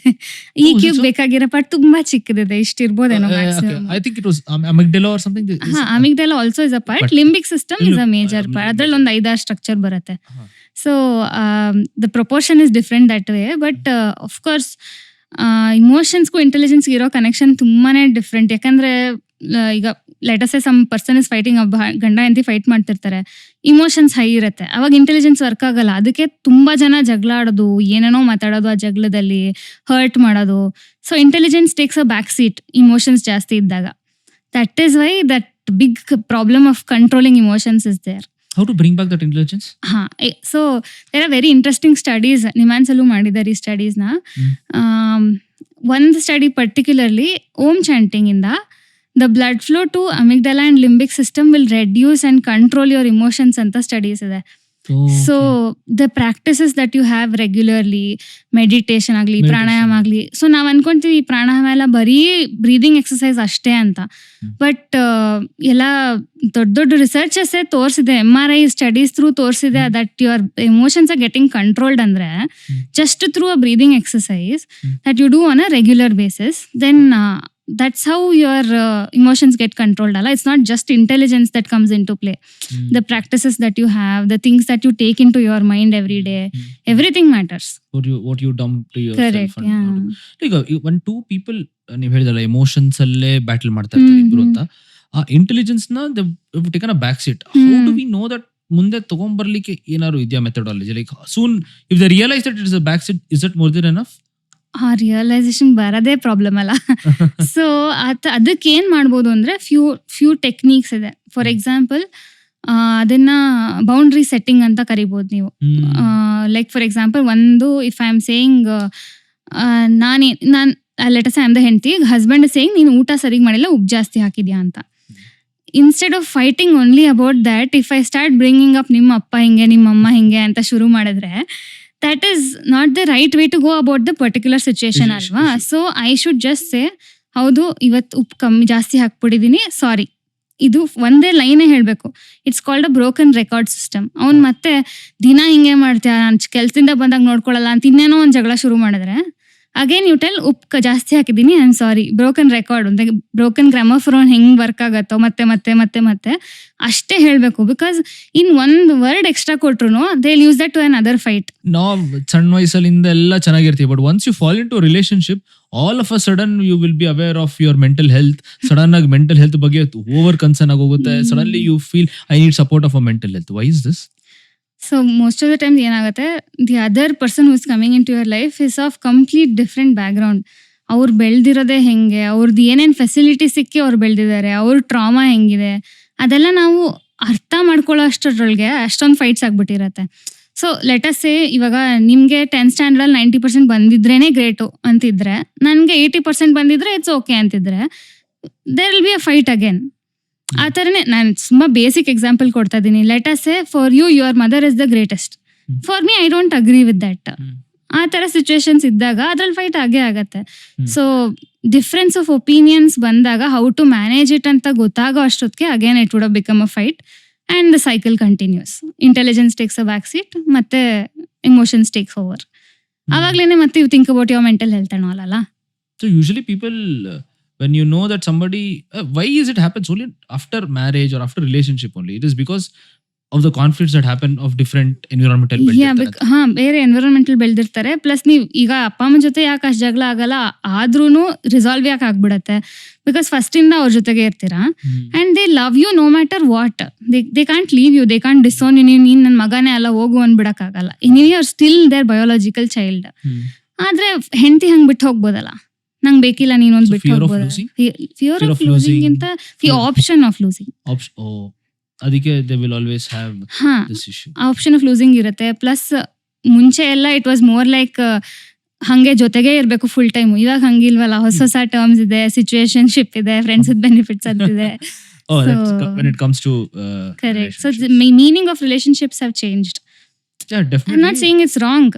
[SPEAKER 2] ಇಕ್ಯೂಗ್ ಬೇಕಾಗಿರೋ ಪಾರ್ಟ್ ತುಂಬಾ ಚಿಕ್ಕದಿದೆ. ಇಷ್ಟಿರ್ಬೋದೇನೋ maximum.
[SPEAKER 1] I think it was amygdala or something.
[SPEAKER 2] Amygdala also is a part. Limbic system is a major part. ಅದ್ರಲ್ಲಿ ಒಂದು 5-6 ಸ್ಟ್ರಕ್ಚರ್ ಬರುತ್ತೆ. So the proportion is different that way. But of course ಇಮೋಷನ್ಸ್ಗೂ ಇಂಟೆಲಿಜೆನ್ಸ್ಗೆ ಇರೋ ಕನೆಕ್ಷನ್ ತುಂಬಾನೇ ಡಿಫ್ರೆಂಟ್. ಯಾಕಂದ್ರೆ ಈಗ let's say some person is fighting, ಗಂಡ ಹೆಂಡತಿ ಫೈಟ್ ಮಾಡ್ತಿರ್ತಾರೆ, ಇಮೋಷನ್ಸ್ ಹೈ ಇರುತ್ತೆ, ಅವಾಗ ಇಂಟೆಲಿಜೆನ್ಸ್ ವರ್ಕ್ ಆಗಲ್ಲ. ಅದಕ್ಕೆ ತುಂಬಾ ಜನ ಜಗಳ ಆಡೋದು, ಏನೇನೋ ಮಾತಾಡೋದು, ಆ ಜಗಳದಲ್ಲಿ ಹರ್ಟ್ ಮಾಡೋದು. So intelligence takes a back seat emotions ಜಾಸ್ತಿ ಇದ್ದಾಗ. That is why that big problem of controlling emotions is there.
[SPEAKER 1] How to bring back that intelligence?
[SPEAKER 2] So there are very interesting studies. NIMHANS ಅಲ್ಲೂ ಮಾಡಿದ್ದಾರೆ ಈ ಸ್ಟಡೀಸ್ನ. ಒಂದು ಸ್ಟಡಿ ಪರ್ಟಿಕ್ಯುಲರ್ಲಿ ಓಮ್ ಚಾಂಟಿಂಗ್ ಇಂದ the blood flow to amygdala and limbic system will reduce and control your emotions ಅಂತ ಸ್ಟಡೀಸ್ ಇದೆ. So the practices that you have regularly, meditation ಆಗಲಿ, ಪ್ರಾಣಾಯಾಮ ಆಗಲಿ. ಸೊ ನಾವ್ ಅನ್ಕೊಂತೀವಿ ಈ ಪ್ರಾಣಾಯಾಮ ಎಲ್ಲ ಬರೀ ಬ್ರೀದಿಂಗ್ ಎಕ್ಸಸೈಸ್ ಅಷ್ಟೇ ಅಂತ. ಬಟ್ ಎಲ್ಲ ದೊಡ್ಡ ದೊಡ್ಡ ರಿಸರ್ಚಸ್ ತೋರಿಸಿದೆ, MRI ಸ್ಟಡೀಸ್ ಥ್ರೂ ತೋರಿಸಿದೆ that your emotions are getting controlled ಅಂದ್ರೆ just through a breathing exercise that you do on a regular basis. Then that's how your emotions get controlled. It's not just intelligence that comes into play. The practices that you have, the things that you take into your mind every day, everything matters.
[SPEAKER 1] What you dump to yourself.
[SPEAKER 2] Correct, yeah.
[SPEAKER 1] ಈಗ when two people ನೀವು ಹೇಳಿದಲ್ಲ ಎಮೋಷನ್ಸ್ ಅಲ್ಲೇ ಬ್ಯಾಟಲ್ ಮಾಡ್ತಾ ಇರ್ತಾರೆ ಇಬ್ರು ಅಂತ, ಆ ಇಂಟೆಲಿಜೆನ್ಸ್ ನ taken a back seat. How do we know that ಮುಂದೆ ತಗೊಂಡ್ಬರ್ಲಿಕ್ಕೆ ಏನಾದ್ರು ಇದೆಯಾ methodology? Like soon if they realise that it is a back seat, is it more then enough?
[SPEAKER 2] ಆ ರಿಯಲೈಸೇಷನ್ ಬರೋದೇ ಪ್ರಾಬ್ಲಮ್ ಅಲ್ಲ. ಸೊ ಅದಕ್ಕೆ ಏನ್ ಮಾಡ್ಬೋದು ಅಂದ್ರೆ ಫ್ಯೂ ಟೆಕ್ನಿಕ್ಸ್ ಇದೆ. ಫಾರ್ ಎಕ್ಸಾಂಪಲ್ ಅದನ್ನ ಬೌಂಡ್ರಿ ಸೆಟ್ಟಿಂಗ್ ಅಂತ ಕರಿಬೋದು ನೀವು. ಲೈಕ್ ಫಾರ್ ಎಕ್ಸಾಂಪಲ್ ಒಂದು, ಇಫ್ ಐ ಆಮ್ ಸೇಯಿಂಗ್ ನಾನ್ ಲೆಟಸ್ ಐ ಆಮ್ ದ ಹೆಂಡತಿ, ಹಸ್ಬೆಂಡ್ ಸೇಯಿಂಗ್ ನೀನು ಊಟ ಸರಿಗ್ ಮಾಡಿಲ್ಲ, ಉಪ್ಪು ಜಾಸ್ತಿ ಹಾಕಿದ್ಯಾ ಅಂತ. Instead of fighting only about that, if I start bringing up ನಿಮ್ಮ ಅಪ್ಪ ಹಿಂಗೆ, ನಿಮ್ಮ ಅಮ್ಮ ಹಿಂಗೆ ಅಂತ ಶುರು ಮಾಡಿದ್ರೆ that is not the right way to go about the particular situation ಅಲ್ವಾ. So I should just say, ಹೌದು ಇವತ್ತು ಉಪ್ಪು ಕಮ್ಮಿ ಜಾಸ್ತಿ ಹಾಕ್ಬಿಟ್ಟಿದೀನಿ, ಸಾರಿ. ಇದು ಒಂದೇ ಲೈನೇ ಹೇಳ್ಬೇಕು. It's called a broken record system. ಅವ್ನು ಮತ್ತೆ ದಿನ ಹಿಂಗೆ ಮಾಡ್ತೀಯ, ನಾನು ಕೆಲ್ಸದಿಂದ ಬಂದಾಗ ನೋಡ್ಕೊಳ್ಳಲ್ಲ ಅಂತ ಇನ್ನೇನೋ ಒಂದು ಜಗಳ ಶುರು ಮಾಡಿದ್ರೆ ಅಗೇನ್ ಯು ಟೆಲ್ ಉಪ್ಪು ಜಾಸ್ತಿ ಹಾಕಿದ್ದೀನಿ, I am sorry. Broken record ಅಂದ್ರೆ ಬ್ರೋಕನ್ ಗ್ರಾಮೋಫೋನ್ ಹೆಂಗ್ ವರ್ಕ್ ಆಗತ್ತೋ ಮತ್ತೆ ಮತ್ತೆ ಮತ್ತೆ ಮತ್ತೆ ಅಷ್ಟೇ ಹೇಳ್ಬೇಕು. ಬಿಕಾಸ್ ಇನ್ ಒಂದ್ ವರ್ಡ್ ಎಕ್ಸ್ಟ್ರಾ ಕೊಟ್ರು they use that to another fight.
[SPEAKER 1] ನಾವು ಸಣ್ಣ ವಯಸ್ಸಲ್ಲಿಂದ ಎಲ್ಲ ಚೆನ್ನಾಗಿರ್ತೀವಿ, but once you fall into relationship all of a sudden you will be aware of your mental health. Sudden ಆಗಿ ಮೆಂಟಲ್ ಹೆಲ್ತ್ ಬಗ್ಗೆ ಓವರ್ ಕನ್ಸರ್ನ್ ಆಗೋಗುತ್ತೆ. Suddenly you feel I need support of a mental health. Why is this?
[SPEAKER 2] So most of the times ಏನಾಗುತ್ತೆ, the other person who is coming into your life is of complete different background. ಅವ್ರು ಬೆಳೆದಿರೋದೇ ಹೆಂಗೆ, ಅವ್ರದ್ದು ಏನೇನು ಫೆಸಿಲಿಟಿ ಸಿಕ್ಕಿ ಅವ್ರು ಬೆಳೆದಿದ್ದಾರೆ, ಅವ್ರ ಟ್ರಾಮಾ ಹೆಂಗಿದೆ, ಅದೆಲ್ಲ ನಾವು ಅರ್ಥ ಮಾಡ್ಕೊಳ್ಳೋ ಅಷ್ಟರೊಳಗೆ ಅಷ್ಟೊಂದು ಫೈಟ್ಸ್ ಆಗ್ಬಿಟ್ಟಿರತ್ತೆ. ಸೊ ಲೆಟಸ್ ಸೇ ಇವಾಗ ನಿಮಗೆ 10th ಸ್ಟ್ಯಾಂಡರ್ಡಲ್ಲಿ 90% ಬಂದಿದ್ರೇನೆ ಗ್ರೇಟು ಅಂತಿದ್ರೆ, ನನಗೆ 80% ಬಂದಿದ್ರೆ ಇಟ್ಸ್ ಓಕೆ ಅಂತಿದ್ರೆ, there will be a fight again. ಆ ಥರನೇ ನಾನು ತುಂಬಾ ಬೇಸಿಕ್ ಎಕ್ಸಾಂಪಲ್ ಕೊಡ್ತಾ ಇದ್ದೀನಿ. Let's say for you your mother is the greatest, for me I don't agree with that. ಆ ಥರ ಸಿಚುವೇಶನ್ಸ್ ಇದ್ದಾಗ ಅದ್ರಲ್ಲಿ ಫೈಟ್ ಆಗೇ ಆಗತ್ತೆ. ಸೊ ಡಿಫ್ರೆನ್ಸ್ ಆಫ್ ಒಪಿನಿಯನ್ಸ್ ಬಂದಾಗ ಹೌ ಟು ಮ್ಯಾನೇಜ್ ಇಟ್ ಅಂತ ಗೊತ್ತಾಗೋ ಅಷ್ಟೊತ್ತಿಗೆ again it would have become a fight and the cycle continues. Intelligence takes a back seat, ಮತ್ತೆ ಎಮೋಷನ್ಸ್ ಟೇಕ್ಸ್ ಓವರ್. ಆವಾಗ್ಲೇನೆ ಮತ್ತೆ you think about your mental health ಅನ್ನೋ ಅಲ್ಲ.
[SPEAKER 1] So usually people, when you know that somebody, why is it happens only after marriage or after relationship only? It is because of the conflicts that happen of different environmental
[SPEAKER 2] ಬೇರೆ ಎನ್ವಿರಾನ್ಮೆಂಟಲ್ ಬೆಳೆದಿರ್ತಾರೆ. ಪ್ಲಸ್ ನೀವು ಈಗ ಅಪ್ಪ ಅಮ್ಮನ ಜೊತೆ ಯಾಕೆ ಅಷ್ಟು ಜಗಳ ಆಗಲ್ಲ, ಆದ್ರೂ ರಿಸಾಲ್ವ್ ಯಾಕೆ ಆಗ್ಬಿಡತ್ತೆ, ಬಿಕಾಸ್ ಫಸ್ಟ್ ಇಂದ ಅವ್ರ ಜೊತೆಗೆ ಇರ್ತೀರಾ and they love you no matter what. They can't leave you, they can't disown you. ನೀನ್ ನನ್ನ ಮಗನೇ ಅಲ್ಲ ಹೋಗು ಅನ್ಬಿಡಕ್ಕಾಗಲ್ಲ. You are still their biological child. ಆದ್ರೆ ಹೆಂಡತಿ ಹಂಗ್ ಬಿಟ್ಟು ಹೋಗ್ಬೋದಲ್ಲ, ನಂಗೆ ಬೇಕಿಲ್ಲ ನೀನೊಂದು ಬಿಟ್ಟು ಹೋಗ್ಬೋದಲ್ಲ. ಫಿಯರ್ ಆಫ್ ಲೂಸಿಂಗ್ ಗಿಂತ ಆಪ್ಷನ್ ಆಫ್ ಲೂಸಿಂಗ್.
[SPEAKER 1] ಅದಕ್ಕೆ they will always have this issue.
[SPEAKER 2] Option of losing ಇರುತ್ತೆ. ಪ್ಲಸ್ ಮುಂಚೆ ಎಲ್ಲ ಇಟ್ ವಾಸ್ ಮೋರ್ ಲೈಕ್ ಹಂಗೆ ಜೊತೆಗೆ ಇರಬೇಕು ಫುಲ್ ಟೈಮ್. ಇವಾಗ ಹಂಗಿಲ್ವಲ್ಲ, ಹೊಸ ಹೊಸ ಟರ್ಮ್ಸ್ ಇದೆ, ಸಿಚುವೇಶನ್ಶಿಪ್ ಇದೆ, ಫ್ರೆಂಡ್ಸ್ ವಿತ್ ಬೆನಿಫಿಟ್ಸ್ ಅಂತಿದೆ.
[SPEAKER 1] When it comes to
[SPEAKER 2] correct. So the meaning of relationships have changed.
[SPEAKER 1] Yeah, definitely.
[SPEAKER 2] I'm not saying it's wrong,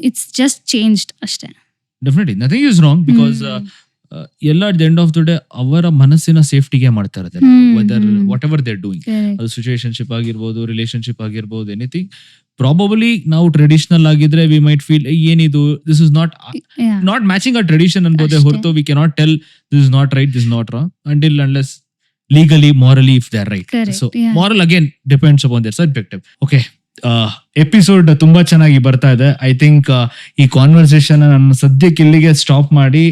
[SPEAKER 2] it's just changed ಅಷ್ಟೇ.
[SPEAKER 1] Definitely nothing is wrong because ಎಲ್ಲ at the end of the day ಅವರ ಮನಸ್ಸಿನ ಸೇಫ್ಟಿಗೆ ಮಾಡ್ತಾ ಇರೋದು. Whether whatever they are doing, ಅದು ಸಿಚುವೇಶನ್ಶಿಪ್ ಆಗಿರ್ಬೋದು, ರಿಲೇಶನ್ಶಿಪ್ ಆಗಿರ್ಬೋದು, ಎನಿಥಿಂಗ್. ಪ್ರಾಬಬಲಿ ನಾವು ಟ್ರೆಡಿಷನಲ್ ಆಗಿದ್ರೆ ವಿ ಮೈಟ್ ಫೀಲ್ ಏನಿದು, this is not matching a tradition ಅನ್ಬೋದೇ ಹೊರತು we cannot tell this is not right, this is not wrong until unless legally, morally, if they are right.
[SPEAKER 2] Correct,
[SPEAKER 1] so
[SPEAKER 2] yeah.
[SPEAKER 1] moral again depends upon their subjective. Okay, episode ತುಂಬಾ ಚೆನ್ನಾಗಿ ಬರ್ತಾ ಇದೆ. ಐ ಥಿಂಕ್ ಈ ಕಾನ್ವರ್ಸೇಷನ್ ನಾನು ಸದ್ಯಕ್ಕೆ ಇಲ್ಲಿಗೆ ಸ್ಟಾಪ್ ಮಾಡಿ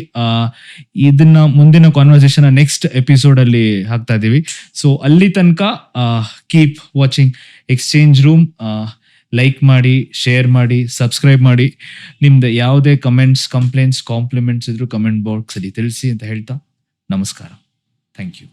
[SPEAKER 1] ಇದನ್ನ ಮುಂದಿನ ಕಾನ್ವರ್ಸೇಷನ್ ನೆಕ್ಸ್ಟ್ ಎಪಿಸೋಡ್ ಅಲ್ಲಿ ಹಾಕ್ತಾ ಇದೀವಿ. ಸೊ ಅಲ್ಲಿ ತನಕ keep watching exchange room. Like ಮಾಡಿ, ಶೇರ್ ಮಾಡಿ, ಸಬ್ಸ್ಕ್ರೈಬ್ ಮಾಡಿ. ನಿಮ್ದು ಯಾವುದೇ ಕಮೆಂಟ್ಸ್, ಕಂಪ್ಲೇಂಟ್ಸ್, ಕಾಂಪ್ಲಿಮೆಂಟ್ಸ್ ಇದ್ರು ಕಮೆಂಟ್ ಬಾಕ್ಸ್ ಅಲ್ಲಿ ತಿಳಿಸಿ ಅಂತ ಹೇಳ್ತಾ ನಮಸ್ಕಾರ. Thank you.